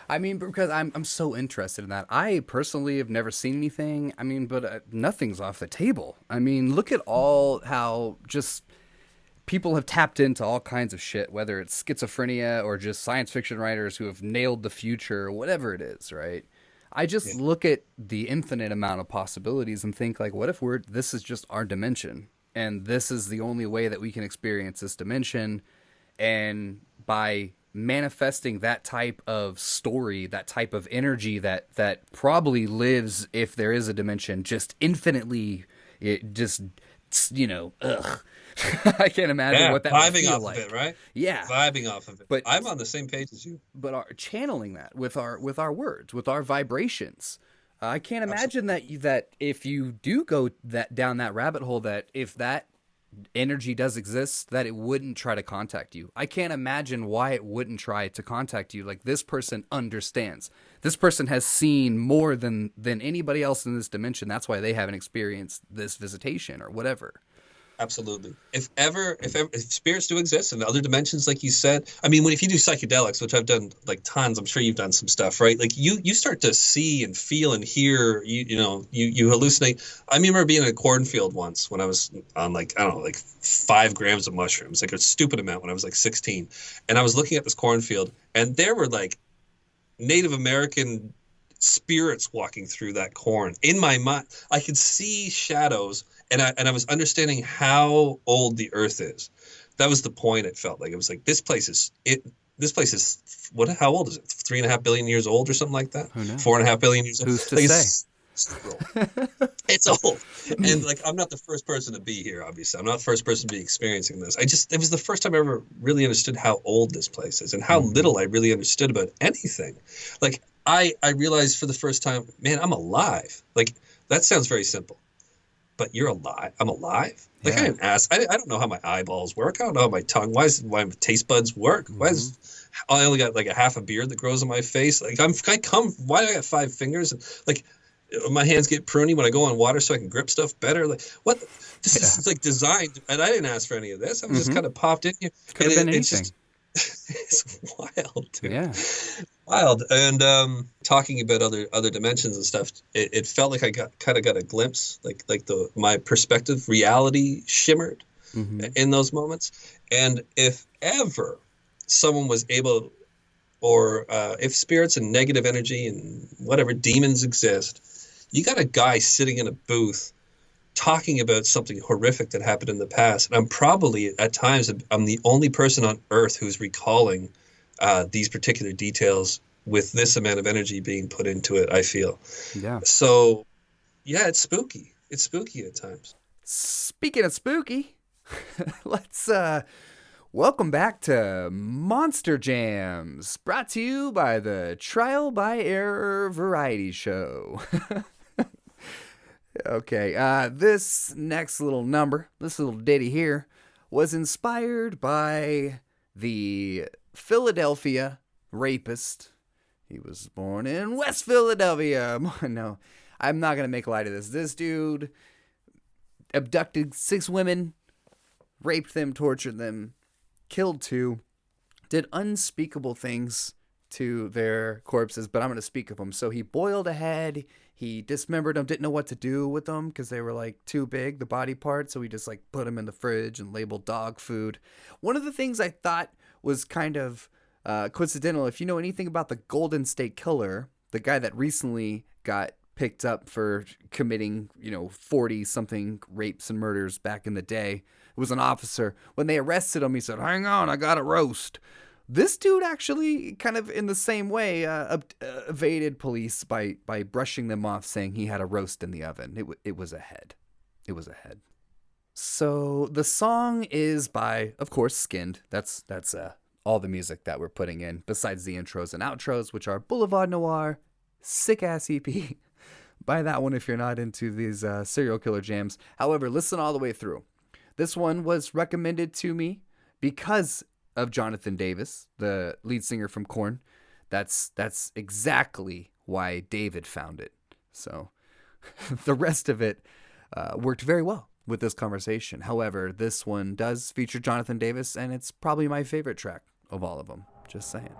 I mean, because I'm so interested in that. I personally have never seen anything. I mean, but nothing's off the table. I mean, look at how just people have tapped into all kinds of shit, whether it's schizophrenia or just science fiction writers who have nailed the future, whatever it is, right? I just look at the infinite amount of possibilities and think like, what if this is just our dimension, and this is the only way that we can experience this dimension, and by manifesting that type of story, that type of energy that probably lives, if there is a dimension, just infinitely, it just, I can't imagine what that would vibing feel off like. of it, right? Yeah, Vibing off of it. But I'm on the same page as you. But channeling that with our words, with our vibrations. I can't imagine that if you do go down that rabbit hole, that if that energy does exist, that it wouldn't try to contact you. I can't imagine why it wouldn't try to contact you. Like, this person understands. This person has seen more than anybody else in this dimension. That's why they haven't experienced this visitation or whatever. Absolutely. If spirits do exist in other dimensions, like you said, I mean, if you do psychedelics, which I've done like tons, I'm sure you've done some stuff, right? Like you start to see and feel and hear, you hallucinate. I remember being in a cornfield once when I was on like 5 grams of mushrooms, like a stupid amount when I was like 16. And I was looking at this cornfield, and there were like Native American spirits walking through that corn. In my mind, I could see shadows. And I was understanding how old the Earth is. That was the point. It felt like it was like this place is what? How old is it? 3.5 billion years old or something like that. 4.5 billion years old. Who's to like say? It's old. And like, I'm not the first person to be here. Obviously, I'm not the first person to be experiencing this. It was the first time I ever really understood how old this place is and how little I really understood about anything. Like I realized for the first time, man, I'm alive. Like, that sounds very simple. But you're alive. I'm alive. Like, I didn't ask. I don't know how my eyeballs work. I don't know how my tongue. Why my taste buds work? Why is I only got like a half a beard that grows on my face? Like, why do I got 5 fingers? And like, my hands get pruny when I go on water so I can grip stuff better. Like, what? This is like designed, and I didn't ask for any of this. I was just kind of popped in here. Could have been anything. It's wild, dude. Yeah. Wild. And talking about other dimensions and stuff, it felt like I got a glimpse, like my perspective, reality shimmered in those moments. And if ever someone was able, or if spirits and negative energy and whatever demons exist, you got a guy sitting in a booth talking about something horrific that happened in the past. And I'm probably, at times, I'm the only person on Earth who's recalling these particular details with this amount of energy being put into it, I feel. Yeah. So, yeah, it's spooky. It's spooky at times. Speaking of spooky, let's welcome back to Monster Jams, brought to you by the Trial by Error Variety Show. Okay, this next little number, this little ditty here, was inspired by the Philadelphia rapist. He was born in West Philadelphia. No, I'm not going to make light of this. This dude abducted 6 women, raped them, tortured them, killed 2, did unspeakable things to their corpses, but I'm going to speak of them. So he boiled a head, he dismembered them, didn't know what to do with them because they were like too big, the body part, so he just like put them in the fridge and labeled dog food. One of the things I thought was kind of coincidental, if you know anything about the Golden State Killer, the guy that recently got picked up for committing, 40-something rapes and murders back in the day, it was an officer. When they arrested him, he said, "Hang on, I got a roast." This dude actually, kind of in the same way, evaded police by brushing them off, saying he had a roast in the oven. It was a head. It was a head. So the song is by, of course, Skinned. That's all the music that we're putting in, besides the intros and outros, which are Boulevard Noir, sick-ass EP. Buy that one if you're not into these serial killer jams. However, listen all the way through. This one was recommended to me because of Jonathan Davis, the lead singer from Korn. That's exactly why David found it. So the rest of it worked very well with this conversation. However, this one does feature Jonathan Davis, and it's probably my favorite track of all of them. Just saying.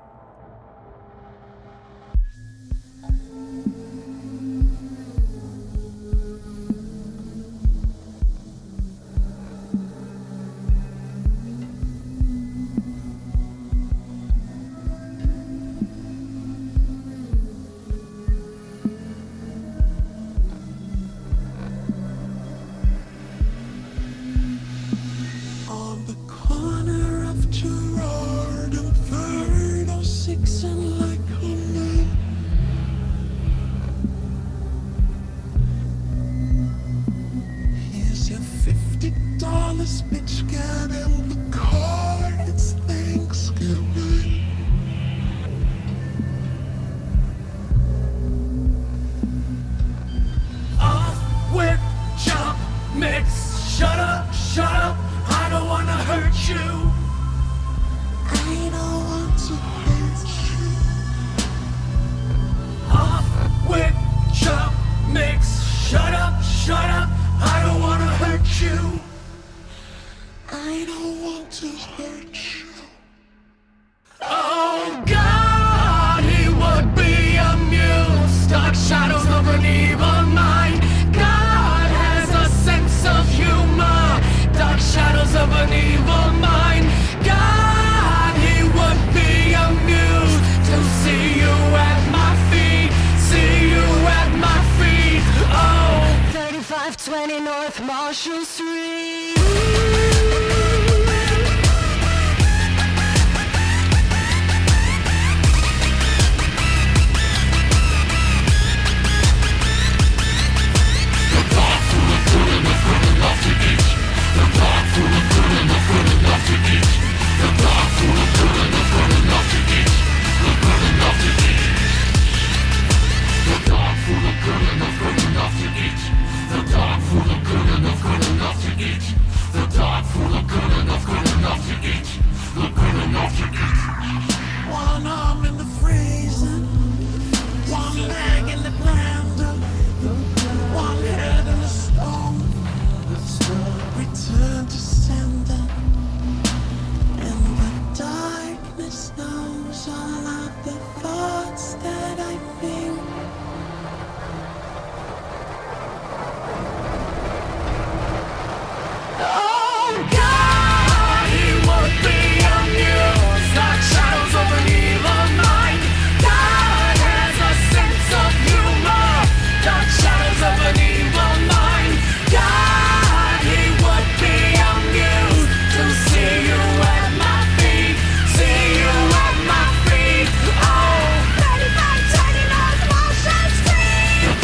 an evil mind. God has a sense of humor. Dark shadows of an evil mind. God, he would be amused to see you at my feet. See you at my feet. Oh, 3520 North Marshall Street. One arm in the freezer, one leg in the blender, one head in the stone. Return to sender, and the darkness knows all of the thoughts that I think. Oh God, he would be amused. Dark shadows of an evil mind. God has a sense of humor. Dark shadows of an evil mind. God, he would be amused to see you at my feet. See you at my feet. Oh, 3520 North Marshall Street.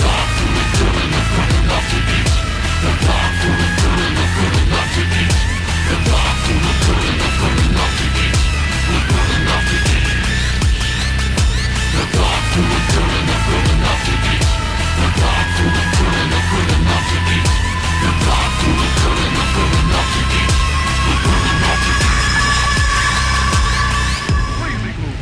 Crazy glue.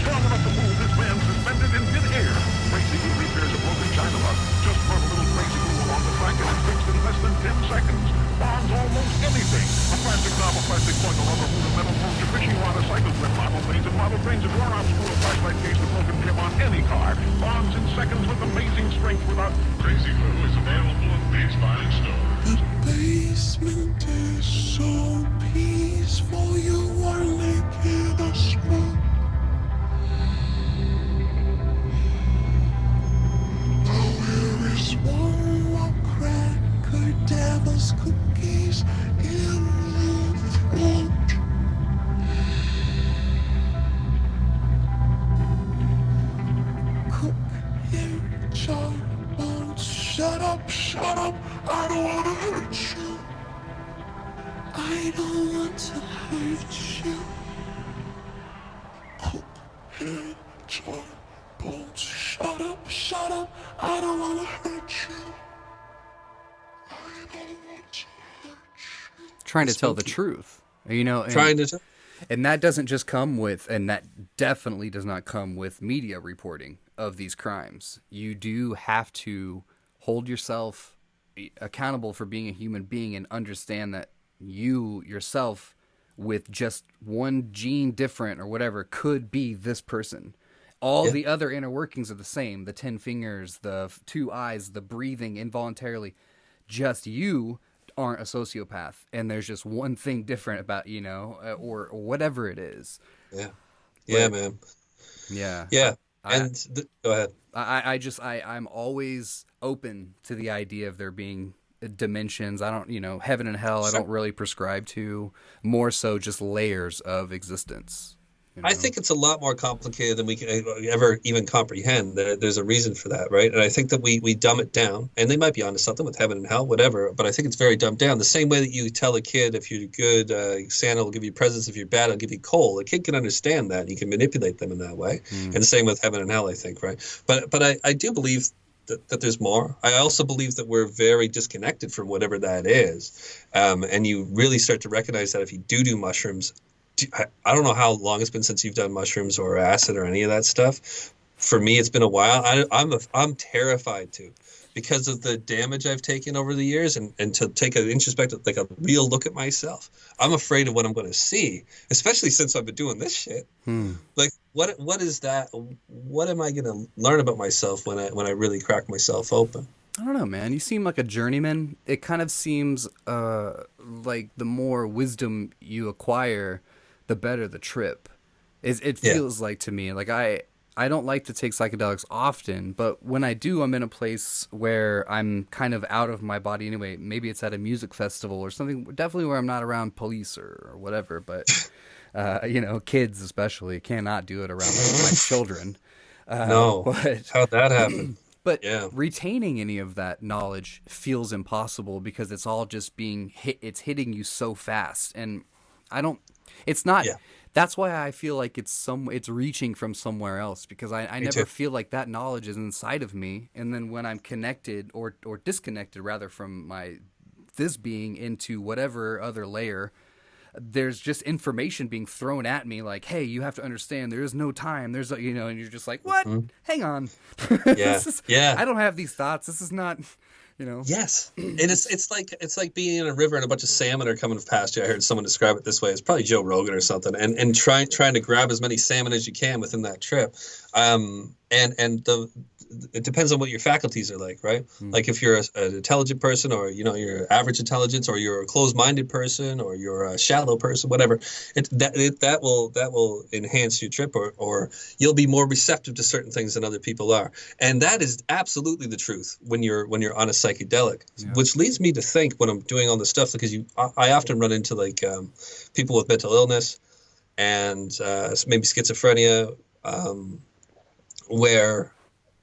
Strong enough to move this man suspended in midair. Crazy glue repairs a broken china mug. Just run a little crazy glue along the track and it's fixed in less than 10 seconds. Bonds almost anything. A plastic knob, a plastic plug, a rubber boot, a metal post, a fishing rod, a cycle grip, model planes and model trains, a worn-out screw, a flashlight case, a broken pin on any car. Bonds in seconds with amazing strength without... Crazy glue is available at Bates Buying Stores. The basement is so peaceful, you are naked as fuck. There is one more cracker, devil's cookies in the front. Cook here, jawbones. Shut up, I don't wanna hurt you. I don't want to hurt you. Cook here, jawbones. Shut up, I don't wanna hurt you. I don't want to hurt you. Trying to tell the truth, you know. And, Trying to. and that doesn't just come with, and that definitely does not come with media reporting of these crimes. You do have to hold yourself accountable for being a human being and understand that you yourself, with just one gene different or whatever, could be this person. All the other inner workings are the same. The 10 fingers, the 2 eyes, the breathing involuntarily. Just you aren't a sociopath. And there's just one thing different about, you know, or whatever it is. Yeah. Yeah, But- man. Yeah. Yeah. I- And go ahead. I'm always open to the idea of there being dimensions. I don't, you know, heaven and hell, I Sure. don't really prescribe to. More so just layers of existence. You I know? think it's a lot more complicated than we can ever even comprehend. There's a reason for that, right? And I think that we dumb it down, and they might be onto something with heaven and hell, whatever. But I think it's very dumbed down. The same way that you tell a kid, if you're good, Santa will give you presents. If you're bad, I'll give you coal. A kid can understand that. And you can manipulate them in that way. And the same with heaven and hell, I think, right? But I do believe that there's more. I also believe that we're very disconnected from whatever that is. And you really start to recognize that if you do mushrooms. I don't know how long it's been since you've done mushrooms or acid or any of that stuff. For me, it's been a while. I'm terrified to, because of the damage I've taken over the years, and to take an introspective, like a real look at myself. I'm afraid of what I'm going to see, especially since I've been doing this shit. Like what is that? What am I going to learn about myself when I really crack myself open? I don't know, man. You seem like a journeyman. It kind of seems like the more wisdom you acquire, the better the trip. It feels like to me. Like I don't like to take psychedelics often, but when I do, I'm in a place where I'm kind of out of my body anyway. Maybe it's at a music festival or something, definitely where I'm not around police or whatever, but, kids especially cannot do it around my children. No. But How'd that happen? But Yeah. retaining any of that knowledge feels impossible because it's all just being hit. It's hitting you so fast. And it's not, that's why I feel like it's reaching from somewhere else, because I never feel like that knowledge is inside of me. And then when I'm connected or disconnected rather from this being into whatever other layer, there's just information being thrown at me like, hey, you have to understand there is no time. And you're just like, what? Hang on. Yeah. I don't have these thoughts. This is not, Yes. And it's like being in a river and a bunch of salmon are coming past you. I heard someone describe it this way. It's probably Joe Rogan or something. And trying to grab as many salmon as you can within that trip. It depends on what your faculties are like, right? Like if you're an intelligent person, or you're average intelligence, or you're a closed-minded person, or you're a shallow person, whatever, that will enhance your trip, or you'll be more receptive to certain things than other people are. And that is absolutely the truth when you're on a psychedelic, which leads me to think when I'm doing all this stuff, because I often run into like people with mental illness and maybe schizophrenia, where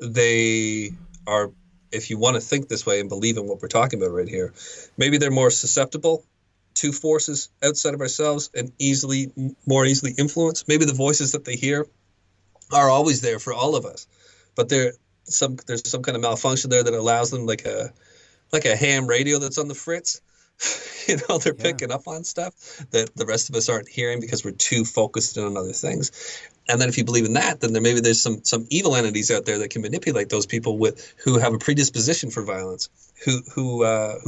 they are, if you want to think this way and believe in what we're talking about right here, maybe they're more susceptible to forces outside of ourselves and more easily influenced. Maybe the voices that they hear are always there for all of us, but there's some kind of malfunction there that allows them, like a ham radio that's on the fritz. They're picking up on stuff that the rest of us aren't hearing because we're too focused on other things. And then if you believe in that, then there's some evil entities out there that can manipulate those people who have a predisposition for violence, who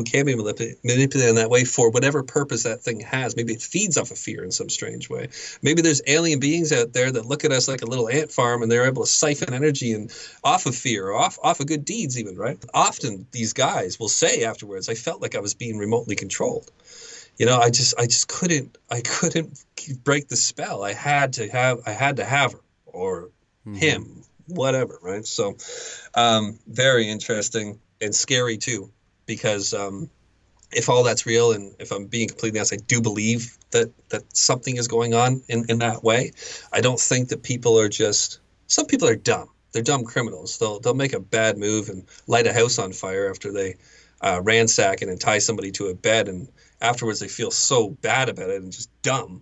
can be manipulated in that way for whatever purpose that thing has. Maybe it feeds off of fear in some strange way. Maybe there's alien beings out there that look at us like a little ant farm, and they're able to siphon energy and off of fear, or off of good deeds even, right? Often these guys will say afterwards, I felt like I was being remotely controlled. I just couldn't break the spell. I had to have her or him, whatever, right? So very interesting and scary too, because if all that's real, and if I'm being completely honest, I do believe that something is going on in that way. I don't think that some people are dumb. They're dumb criminals. They'll make a bad move and light a house on fire after they ransack it and tie somebody to a bed, and afterwards they feel so bad about it and just dumb.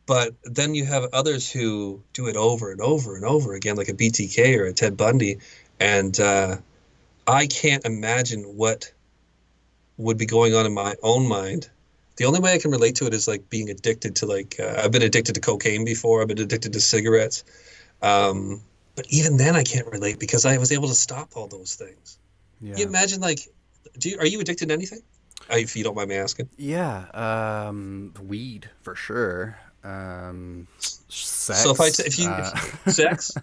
But then you have others who do it over and over and over again, like a BTK or a Ted Bundy, and I can't imagine what would be going on in my own mind. The only way I can relate to it is like being addicted to I've been addicted to cocaine before. I've been addicted to cigarettes. But even then I can't relate because I was able to stop all those things. Yeah. Can you imagine, are you addicted to anything? If you don't mind me asking. Yeah. Weed for sure. Sex. So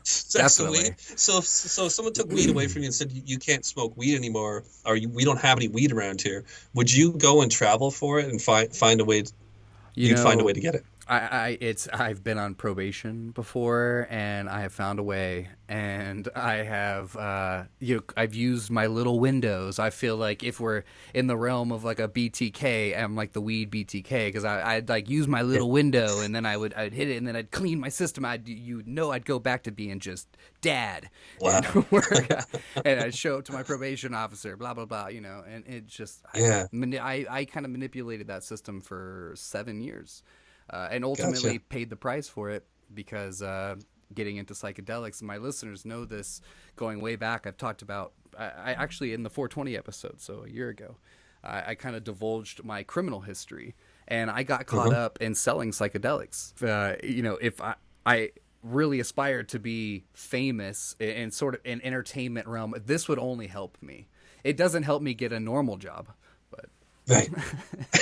sex and weed. So if someone took weed away from you and said you can't smoke weed anymore, or we don't have any weed around here, would you go and travel for it and find a way? You'd find a way to get it. I've been on probation before, and I have found a way, and I have I've used my little windows. I feel like if we're in the realm of like a BTK, I'm like the weed BTK, because I'd like use my little window, and then I'd hit it, and then I'd clean my system. I'd go back to being just dad. Wow. And I'd show up to my probation officer, blah blah blah, and it just I kind of manipulated that system for 7 years. And ultimately paid the price for it, because getting into psychedelics, my listeners know this, going way back, I've talked about, I actually in the 420 episode, so a year ago, I kind of divulged my criminal history, and I got caught up in selling psychedelics. If I really aspired to be famous in sort of an entertainment realm, this would only help me. It doesn't help me get a normal job. Right.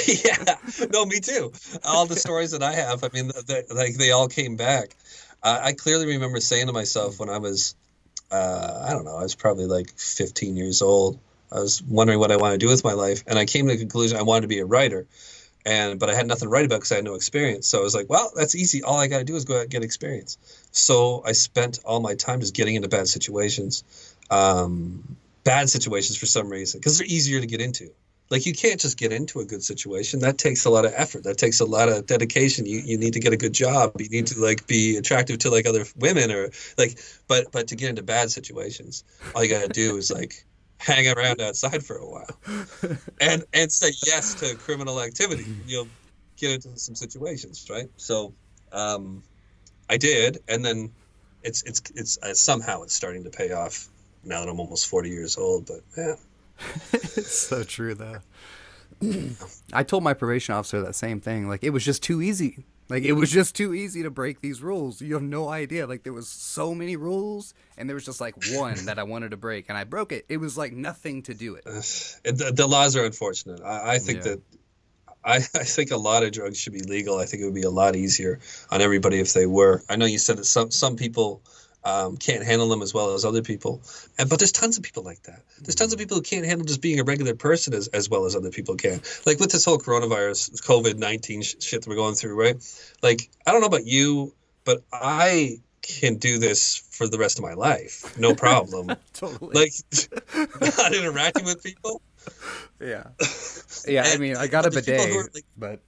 Yeah. No, me too. All the stories that I have, I mean, they all came back. I clearly remember saying to myself when I was, I don't know, I was probably like 15 years old. I was wondering what I want to do with my life, and I came to the conclusion I wanted to be a writer. But I had nothing to write about because I had no experience. So I was like, well, that's easy. All I got to do is go out and get experience. So I spent all my time just getting into bad situations for some reason, because they're easier to get into. Like, you can't just get into a good situation. That takes a lot of effort. That takes a lot of dedication. You need to get a good job. You need to like be attractive to like other women, or like, but to get into bad situations, all you got to do is like hang around outside for a while and say yes to criminal activity. You'll get into some situations, right? So I did, and then it's somehow it's starting to pay off now that I'm almost 40 years old. But yeah. It's so true, though. I told my probation officer that same thing. Like, it was just too easy. Like, it was just too easy to break these rules. You have no idea. Like, there was so many rules, and there was just like one that I wanted to break, and I broke it. It was like nothing to do it. The laws are unfortunate. I think that I think a lot of drugs should be legal. I think it would be a lot easier on everybody if they were. I know you said that some people can't handle them as well as other people. But there's tons of people like that. There's tons of people who can't handle just being a regular person as well as other people can. Like with this whole coronavirus, COVID-19 shit that we're going through, right? Like, I don't know about you, but I can do this for the rest of my life. No problem. Totally. Like, not interacting with people. Yeah. Yeah, I mean, I got a bidet, but...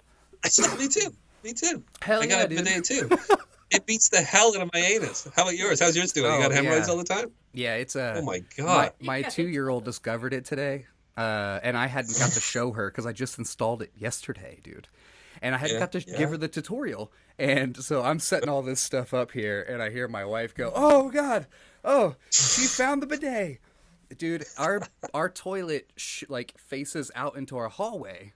Me too. Me too. Hell I got a bidet too. It beats the hell out of my anus. How about yours? How's yours doing? You got hemorrhoids all the time? Yeah, it's oh my God. My 2-year-old discovered it today, and I hadn't got to show her because I just installed it yesterday, dude. And I hadn't got to give her the tutorial. And so I'm setting all this stuff up here, and I hear my wife go, "Oh God, oh, she found the bidet." Dude, our toilet like faces out into our hallway.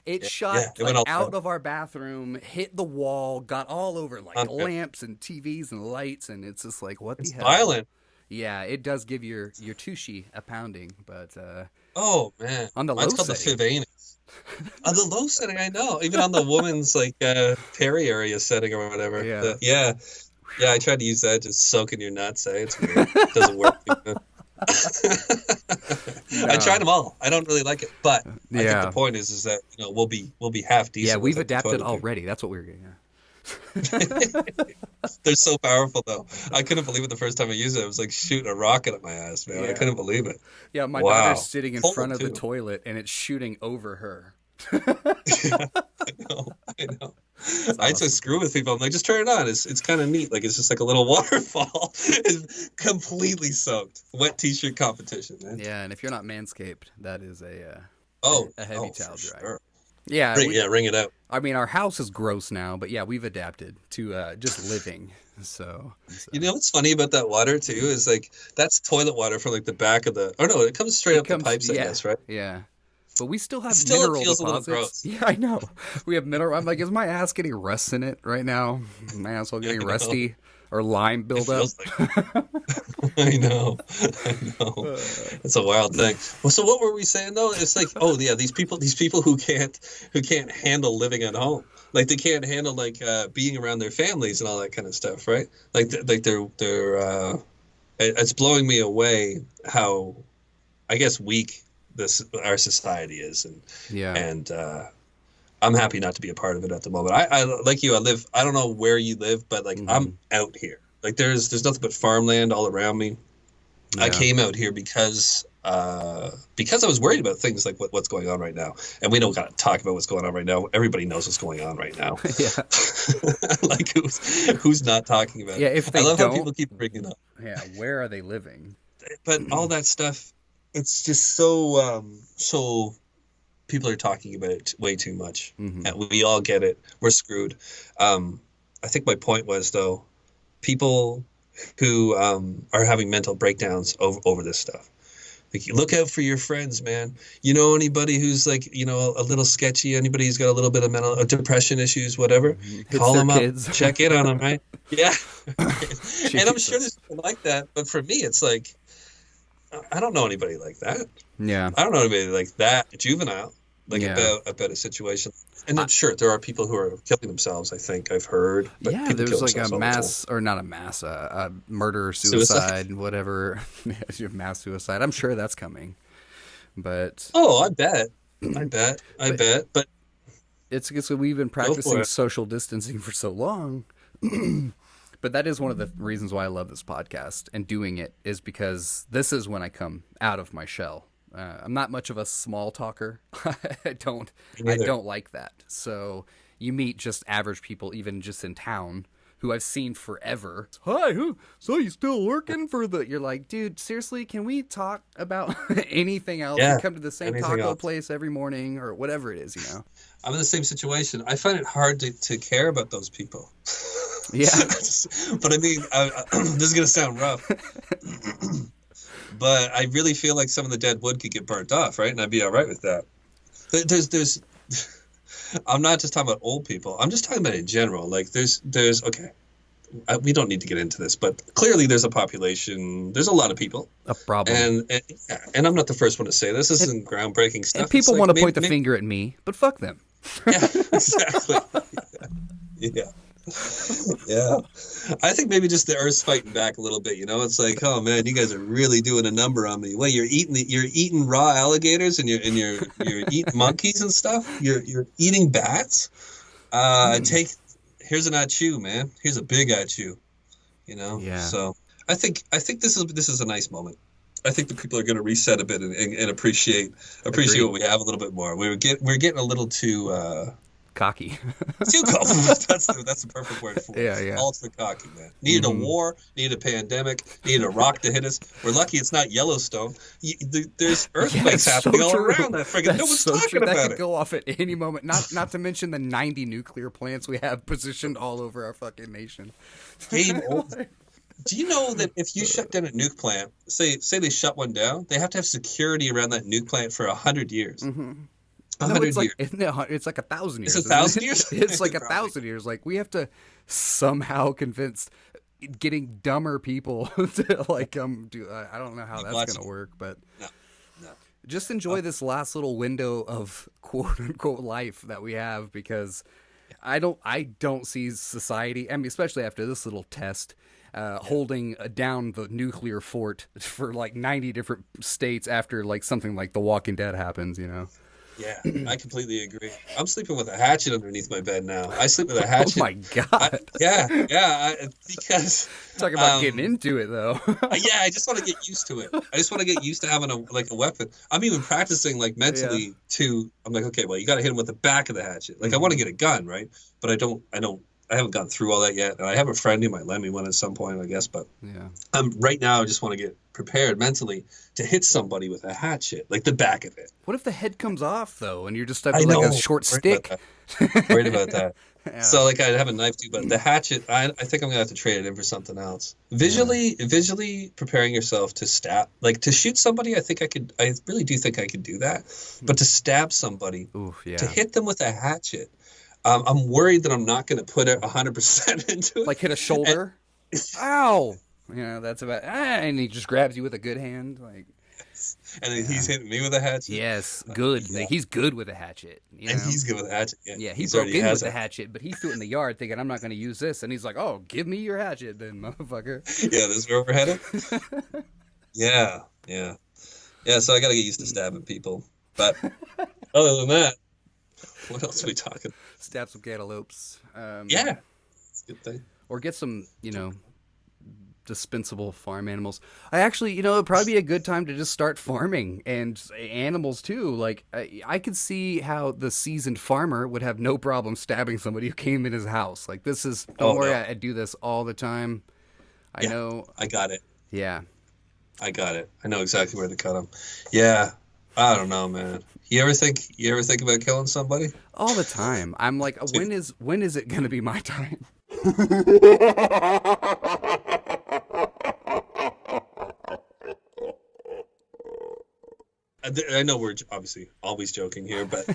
It shot out of our bathroom, hit the wall, got all over like lamps and TVs and lights, and it's just like, what the hell? It's violent. Yeah, it does give your tushy a pounding, but oh man, on the mine's low called setting. the fib anus. On the low setting, I know. Even on the woman's like peri area setting or whatever. Yeah. I tried to use that, just soak in your nuts. It's weird. It doesn't work. No. I tried them all. I don't really like it, but I think the point is that we'll be half decent. Yeah, we've adapted already. That's what we were getting at. They're so powerful, though. I couldn't believe it the first time I used it. It was like shooting a rocket at my ass, man. I couldn't believe it. Yeah, my daughter's sitting in front of the toilet, and it's shooting over her. I know. I just screw with people. I'm like, just turn it on. It's kind of neat. Like, it's just like a little waterfall. It's completely soaked. Wet t-shirt competition, man. Yeah, and if you're not Manscaped, that is a heavy towel dryer. Sure. Yeah, ring it out. I mean, our house is gross now, but yeah, we've adapted to just living. So you know what's funny about that water too is like that's toilet water from like the back of the. Oh no, it comes straight up the pipes. I guess, right? Yeah. But we still have mineral mineral feels deposits. A little gross. Yeah, I know. We have mineral. I'm like, is my ass getting rust in it right now? My asshole getting rusty or lime buildup? I know. It's a wild thing. Well, so what were we saying though? It's like, oh yeah, these people who can't handle living at home, like they can't handle like being around their families and all that kind of stuff, right? Like they're it's blowing me away how, I guess, weak our society is, and I'm happy not to be a part of it at the moment. I like you. I don't know where you live, but like I'm out here. Like there's nothing but farmland all around me. Yeah. I came out here because I was worried about things like what's going on right now, and we don't got to talk about what's going on right now. Everybody knows what's going on right now. Yeah, like who's not talking about it? Yeah, if they I love don't, how people keep bringing it up. Yeah, where are they living? But all that stuff. It's just so people are talking about it way too much. And we all get it. We're screwed. I think my point was, though, people who are having mental breakdowns over this stuff. Like, look out for your friends, man. You know anybody who's like, a little sketchy, anybody who's got a little bit of mental depression issues, whatever, call them up, check in on them, right? Yeah. And I'm sure there's people like that. But for me, it's like, I don't know anybody like that. Yeah. I don't know anybody like that juvenile. like Yeah. about a situation. And then sure, there are people who are killing themselves. I think I've heard. But Yeah, people kill there's like a themselves all the time. mass, or not a mass, a murder, Suicide? suicide, whatever, mass suicide. I'm sure that's coming, but Oh, I bet. I bet. But it's because we've been for practicing it. social distancing for so long. But that is one of the reasons why I love this podcast and doing it, is because this is when I come out of my shell. I'm not much of a small talker. I don't like that. So you meet just average people, even just in town, who I've seen forever. Hi, so you still working for the? You're like, dude, seriously, can we talk about anything else? Yeah, We come to the same anything taco else. place every morning or whatever it is, you know? I'm in the same situation. I find it hard to care about those people. Yeah. But I mean, this is going to sound rough. But I really feel like some of the dead wood could get burnt off, right? And I'd be all right with that. There's I'm not just talking about old people. I'm just talking about in general. Like there's okay. We don't need to get into this, but clearly there's a population. There's a lot of people. A problem. And I'm not the first one to say this. This isn't groundbreaking stuff. And people It's want like to point the maybe- finger at me, but fuck them. Yeah, exactly. Yeah. Yeah. I think maybe just the Earth's fighting back a little bit, you know? It's like, oh man, you guys are really doing a number on me. Well, you're eating raw alligators and you're eating monkeys and stuff. You're eating bats. Here's an at-you, man. Here's a big at-you. You know? Yeah. So I think this is a nice moment. I think the people are going to reset a bit and appreciate Agreed. what we have a little bit more. We're getting a little too Cocky. too cocky. That's the perfect word for it. Yeah. Ultra cocky, man. Needed a war, needed a pandemic, needed a rock to hit us. We're lucky it's not Yellowstone. There's earthquakes it's so happening all true. around that friggin' no That's one's so talking true. That about could it. go off at any moment. Not to mention the 90 nuclear plants we have positioned all over our fucking nation. Game over. Do you know that if you shut down a nuke plant, say they shut one down, they have to have security around that nuke plant for 100 years. Mm-hmm. 100 it's like, years. isn't it, it's like 1,000 years. It's isn't it? 1,000 years? It's like Probably. 1,000 years. Like we have to somehow convince getting dumber people to like do. I don't know how that's watching. gonna work, but No. just enjoy this last little window of quote unquote life that we have, because I don't see society. I mean, especially after this little test. Holding down the nuclear fort for like 90 different states after like something like The Walking Dead happens, you know? Yeah, I completely agree. I'm sleeping with a hatchet underneath my bed now. I sleep with a hatchet. Oh my God. Because Talk about getting into it though. yeah, I just want to get used to it. I just want to get used to having a weapon. I'm even practicing like mentally I'm like, okay, well, you got to hit him with the back of the hatchet. Like I want to get a gun, right? But I haven't gone through all that yet. And I have a friend who might lend me one at some point, I guess. But Yeah. right now, I just want to get prepared mentally to hit somebody with a hatchet, like the back of it. What if the head comes off though, and you're just stuck I with like know. a short Worried stick? about that. Worried about that. Yeah. So like I have a knife too, but the hatchet, I think I'm gonna have to trade it in for something else. Visually preparing yourself to stab, like to shoot somebody. I really do think I could do that. But to stab somebody, Ooh, yeah. to hit them with a hatchet, I'm worried that I'm not gonna put it 100% into it. Like hit a shoulder. Ow! You know, that's about. And he just grabs you with a good hand, like. And then he's hitting me with a hatchet. Yes, good. Yeah. Like, he's good with a hatchet. You And know? he's good with a hatchet. Yeah, he He's broke already in has with the it. hatchet, but he threw it in the yard thinking, I'm not going to use this. And he's like, oh, give me your hatchet then, motherfucker. Yeah, this is where we're headed. Yeah. So I got to get used to stabbing people. But other than that, what else are we talking? Stab some cantaloupes. Yeah, it's a good thing. Or get some, dispensable farm animals. I actually, it'd probably be a good time to just start farming and animals too. Like, I could see how the seasoned farmer would have no problem stabbing somebody who came in his house. Like, don't worry, I do this all the time. I know. I got it. Yeah. I got it. I know exactly where to cut them. Yeah. I don't know, man. You ever think about killing somebody? All the time. I'm like, when is it going to be my time? I know we're obviously always joking here, but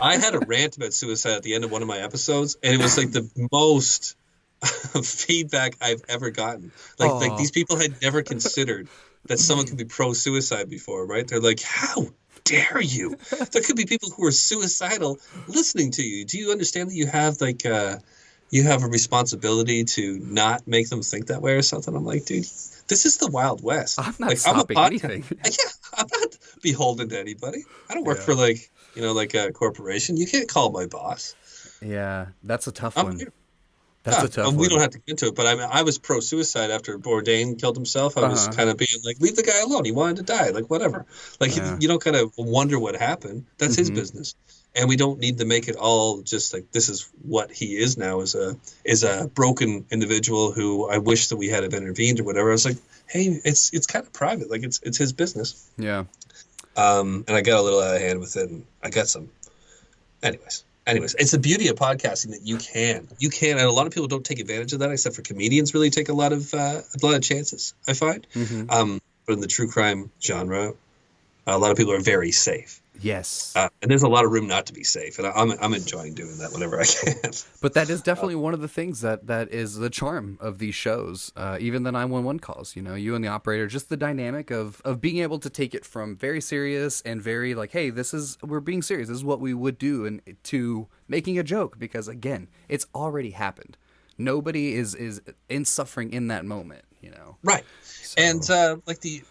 I had a rant about suicide at the end of one of my episodes, and it was like the most feedback I've ever gotten. Like these people had never considered that someone could be pro-suicide before, right? They're like, how? dare you? There could be people who are suicidal listening to you. Do you understand that you have like you have a responsibility to not make them think that way or something? I'm like, dude, this is the Wild West. I'm not like, stopping I'm a anything. Yeah, I'm not beholden to anybody. I don't work Yeah. for like like a corporation. You can't call my boss. Yeah, that's a tough I'm one. here. That's Yeah, a tough and one. we don't have to get into it, but I was pro-suicide after Bourdain killed himself. I was kind of being like, leave the guy alone. He wanted to die. Like, whatever. Like, Yeah. you don't kind of wonder what happened. That's his Mhm. business. And we don't need to make it all just like this is what he is now as a broken individual who I wish that we had have intervened or whatever. I was like, hey, it's kind of private. Like, it's his business. Yeah. And I got a little out of hand with it, and I got some. Anyways, it's the beauty of podcasting that you can, and a lot of people don't take advantage of that, except for comedians really take a lot of chances, I find. Mhm. But in the true crime genre, a lot of people are very safe. Yes. And there's a lot of room not to be safe, and I'm enjoying doing that whenever I can. But that is definitely one of the things that is the charm of these shows. Even the 911 calls, you and the operator, just the dynamic of being able to take it from very serious and very like, hey, we're being serious. This is what we would do, and to making a joke because again, it's already happened. Nobody is in suffering in that moment, Right. So- And like the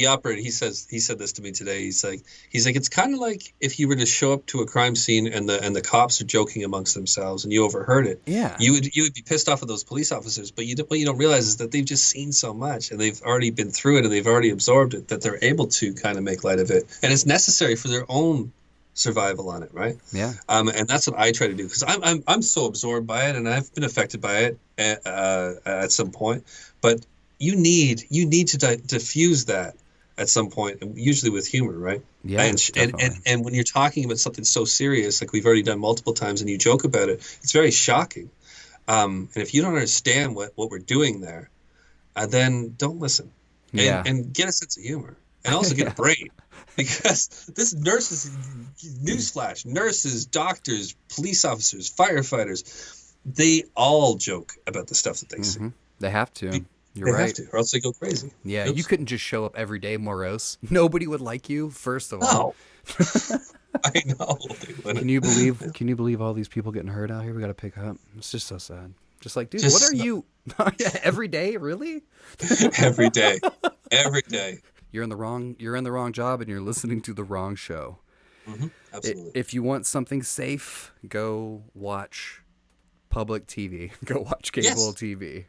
operator, he said this to me today. He's like it's kind of like if you were to show up to a crime scene and the cops are joking amongst themselves and you overheard it. Yeah. You would be pissed off at those police officers, but what you don't realize is that they've just seen so much and they've already been through it and they've already absorbed it that they're able to kind of make light of it, and it's necessary for their own survival on it, right? Yeah. And that's what I try to do because I'm so absorbed by it and I've been affected by it at some point. But you need to diffuse that at some point, usually with humor, right? Yeah, and when you're talking about something so serious, like we've already done multiple times, and you joke about it, it's very shocking. And if you don't understand what we're doing there, then don't listen. And get a sense of humor, and also get a brain. Because this nurses, doctors, police officers, firefighters, they all joke about the stuff that they see. They have to. You're They right. have to, or else they go crazy. Yeah, Oops. you couldn't just show up every day morose. Nobody would like you, first of all. No. I know. They wouldn't. Can you believe all these people getting hurt out here? We got to pick up. It's just so sad. Just like, dude, Just what are you? Every day, really? Every day. Every day. You're in the wrong job, and you're listening to the wrong show. Absolutely. If you want something safe, go watch public TV. Go watch cable TV.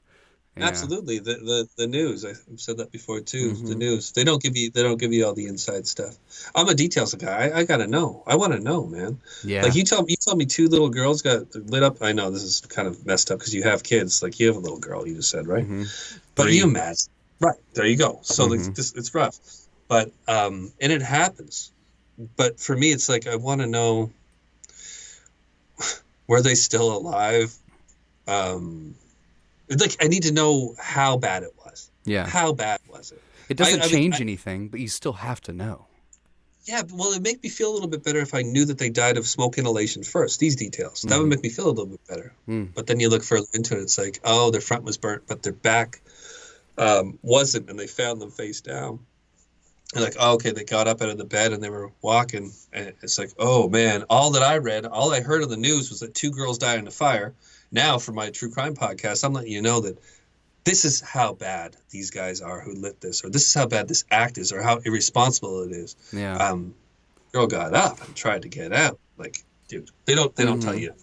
Yeah. Absolutely. The news. I've said that before too. The news. They don't give you all the inside stuff. I'm a details guy. I gotta know. I want to know, man. Yeah. Like you told me two little girls got lit up. I know this is kind of messed up because you have kids. Like you have a little girl. You just said, right? But 3. you imagine. Right. There you go. So like, it's rough. But and it happens. But for me, it's like I want to know. Were they still alive? Like I need to know how bad it was. Yeah. How bad was it? It doesn't I mean, change anything, but you still have to know. Yeah, well, it'd make me feel a little bit better if I knew that they died of smoke inhalation first. These details. That would make me feel a little bit better. But then you look further into it, it's like, oh, their front was burnt, but their back wasn't, and they found them face down. And like, oh, okay, they got up out of the bed and they were walking, and it's like, oh man, all I heard on the news was that 2 girls died in a fire. Now, for my true crime podcast, I'm letting you know that this is how bad these guys are who lit this, or this is how bad this act is, or how irresponsible it is. Yeah. Girl got up and tried to get out. Like, dude, they don't tell you.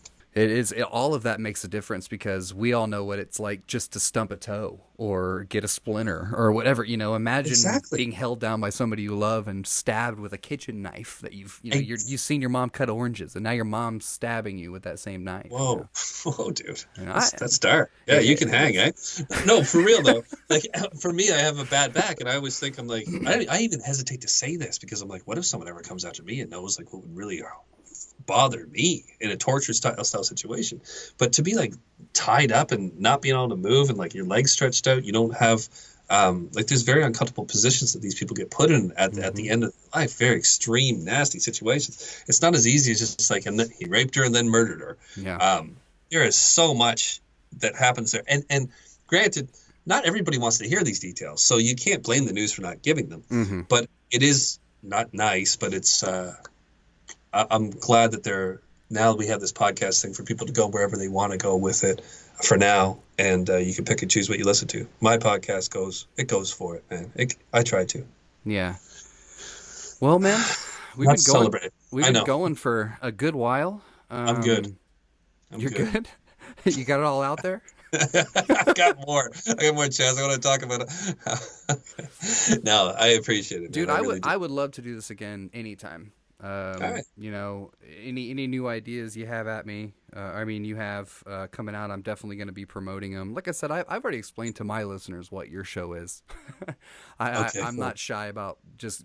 All of that makes a difference because we all know what it's like just to stump a toe or get a splinter or whatever. Imagine being held down by somebody you love and stabbed with a kitchen knife that you've seen your mom cut oranges, and now your mom's stabbing you with that same knife. Whoa, whoa, dude, And that's dark. Yeah, you can hang, eh? No, for real though. Like for me, I have a bad back, and I always think I'm like, I even hesitate to say this because I'm like, what if someone ever comes after me and knows like what would really bother me in a torture style situation? But to be like tied up and not being able to move and like your legs stretched out, you don't have like there's very uncomfortable positions that these people get put in at the end of their life, very extreme nasty situations. It's not as easy as just like, and then he raped her and then murdered her. There is so much that happens there, and granted, not everybody wants to hear these details, so you can't blame the news for not giving them. But it is not nice, but it's I'm glad that now we have this podcast thing for people to go wherever they want to go with it for now, and you can pick and choose what you listen to. My podcast goes for it, man. I try to. Yeah. Well, man, we've Let's been going. celebrate. We've I been know. going for a good while. I'm good. You're good. You got it all out there. I got more, Chaz. I want to talk about it. No, I appreciate it, Dude. man. I would love to do this again anytime. right. You know, any new ideas you have at me, you have coming out, I'm definitely going to be promoting them. Like I said, I've already explained to my listeners what your show is. I'm cool. not shy about just,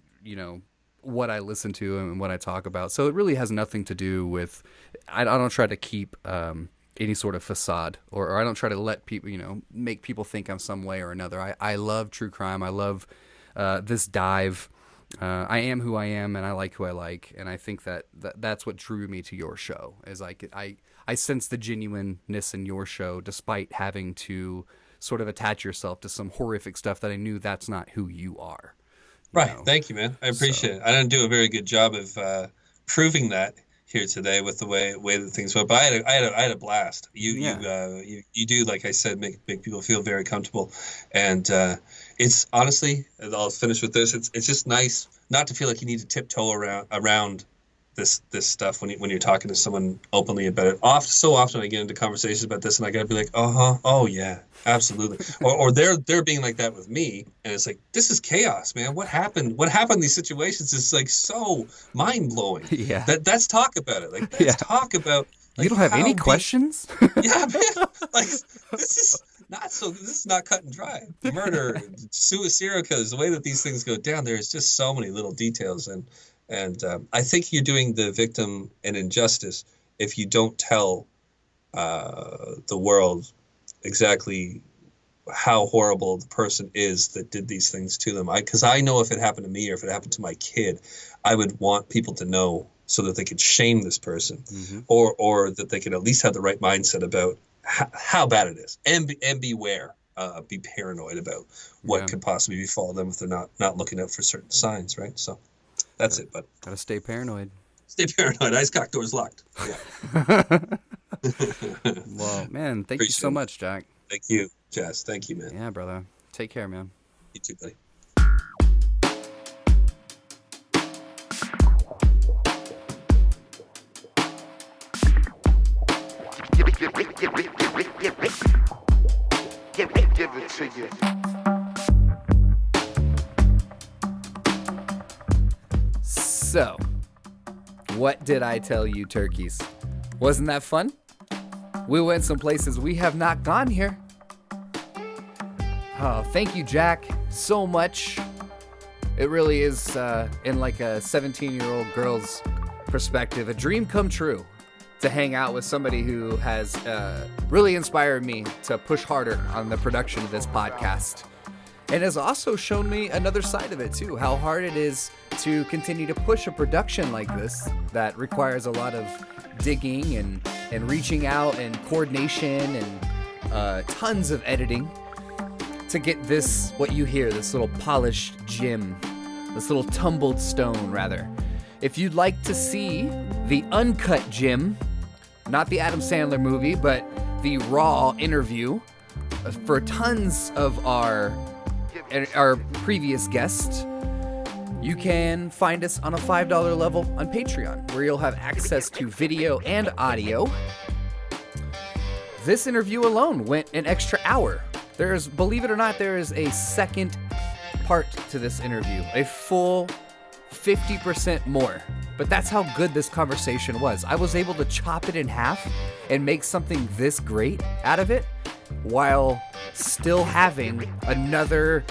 what I listen to and what I talk about. So it really has nothing to do with, I don't try to keep any sort of facade, or I don't try to let people, make people think I'm some way or another. I love true crime. I love this dive. I am who I am, and I like who I like, and I think that's what drew me to your show. Is I sense the genuineness in your show, despite having to sort of attach yourself to some horrific stuff that I knew that's not who you are. Right. Thank you, man. I appreciate it. I didn't do a very good job of proving that here today with the way that things went, but I had a blast. You do, like I said, make people feel very comfortable, and it's honestly, and I'll finish with this. It's just nice not to feel like you need to tiptoe around this stuff when you're talking to someone openly about it. So often I get into conversations about this, and I gotta be like, oh yeah, absolutely, or they're being like that with me, and it's like, this is chaos, man. What happened in these situations is like so mind blowing. Yeah, let's talk about it. Like, let's talk about. Like, you don't have any questions? Yeah, man. Like, this is not cut and dry. Murder, serial killers, the way that these things go down, there's just so many little details, and I think you're doing the victim an injustice if you don't tell the world exactly how horrible the person is that did these things to them. Because I know if it happened to me or if it happened to my kid, I would want people to know so that they could shame this person, mm-hmm. or that they could at least have the right mindset about how bad it is, and beware, be paranoid about what could possibly befall them if they're not looking out for certain signs, right? So that's it, but gotta stay paranoid. Stay paranoid. Ice cock doors locked. Yeah. Well, man, thank you so much, Jack. Thank you, Jazz. Thank you, man. Yeah, brother. Take care, man. You too, buddy. Give it to you. So, what did I tell you, turkeys? Wasn't that fun? We went some places we have not gone here. Oh, thank you, Jack, so much. It really is, in like a 17-year-old girl's perspective, a dream come true to hang out with somebody who has really inspired me to push harder on the production of this podcast. And has also shown me another side of it too, how hard it is to continue to push a production like this that requires a lot of digging and reaching out and coordination and tons of editing to get this, what you hear, this little polished gem, this little tumbled stone rather. If you'd like to see the uncut gem, not the Adam Sandler movie, but the raw interview for tons of our previous guests, you can find us on a $5 level on Patreon, where you'll have access to video and audio. This interview alone went an extra hour. Believe it or not, there is a second part to this interview, a full 50% more. But that's how good this conversation was. I was able to chop it in half and make something this great out of it while still having another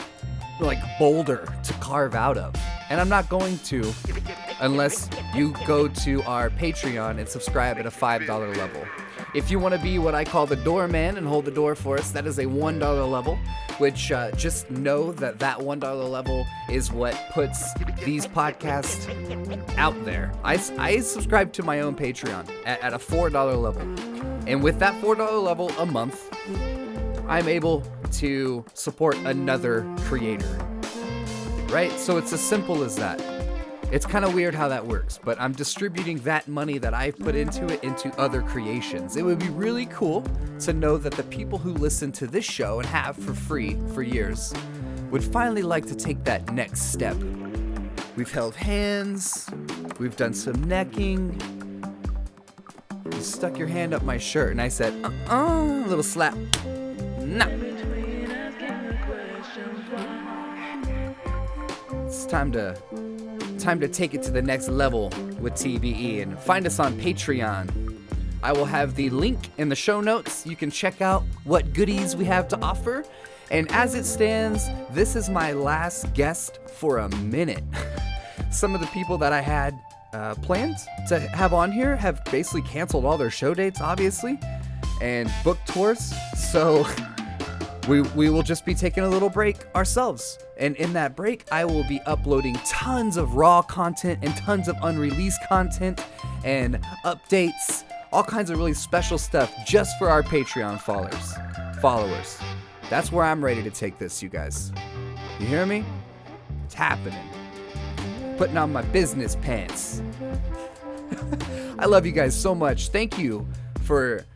boulder to carve out of. And I'm not going to unless you go to our Patreon and subscribe at a $5 level. If you want to be what I call the doorman and hold the door for us, that is a $1 level, which just know that $1 level is what puts these podcasts out there. I subscribe to my own Patreon at a $4 level. And with that $4 level a month, I'm able to support another creator. Right? So it's as simple as that. It's kind of weird how that works, but I'm distributing that money that I've put into it into other creations. It would be really cool to know that the people who listen to this show and have for free for years would finally like to take that next step. We've held hands, we've done some necking. You stuck your hand up my shirt and I said, a little slap. No. It's time to take it to the next level with TBE, and find us on Patreon. I will have the link in the show notes. You can check out what goodies we have to offer. And as it stands, this is my last guest for a minute. Some of the people that I had planned to have on here have basically canceled all their show dates, obviously, and booked tours. So we will just be taking a little break ourselves. And in that break, I will be uploading tons of raw content and tons of unreleased content and updates, all kinds of really special stuff just for our Patreon followers. That's where I'm ready to take this, you guys. You hear me? It's happening. Putting on my business pants. I love you guys so much. Thank you for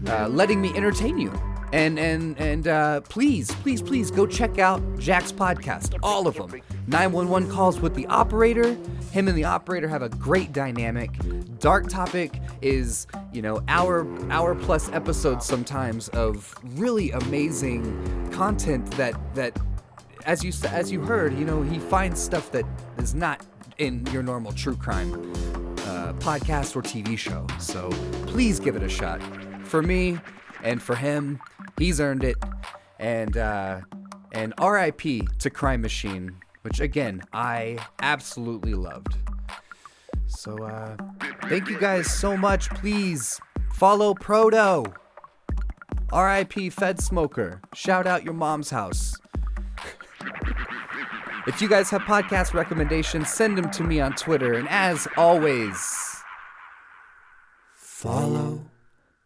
letting me entertain you. And please go check out Jack's podcast, all of them. 911 calls with the operator. Him and the operator have a great dynamic. Dark Topic is, hour plus episodes sometimes of really amazing content that as you heard, he finds stuff that is not in your normal true crime podcast or TV show. So please give it a shot. For me and for him, he's earned it. And RIP to Crime Machine, which again, I absolutely loved. So thank you guys so much. Please follow Proto. RIP Fed Smoker. Shout out your mom's house. If you guys have podcast recommendations, send them to me on Twitter. And as always, follow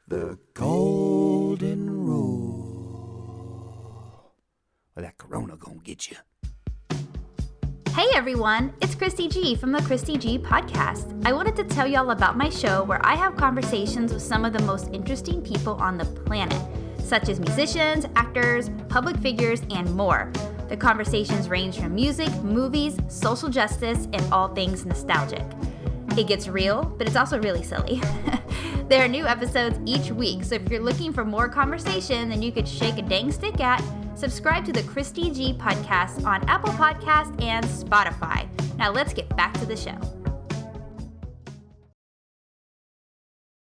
the golden rule, or that corona gonna get you. Hey everyone, it's Christy G from the Christy G podcast. I wanted to tell y'all about my show where I have conversations with some of the most interesting people on the planet, such as musicians, actors, public figures, and more. The conversations range from music, movies, social justice, and all things nostalgic. It gets real, but it's also really silly. There are new episodes each week, so if you're looking for more conversation than you could shake a dang stick at, subscribe to the Christy G podcast on Apple Podcasts and Spotify. Now let's get back to the show.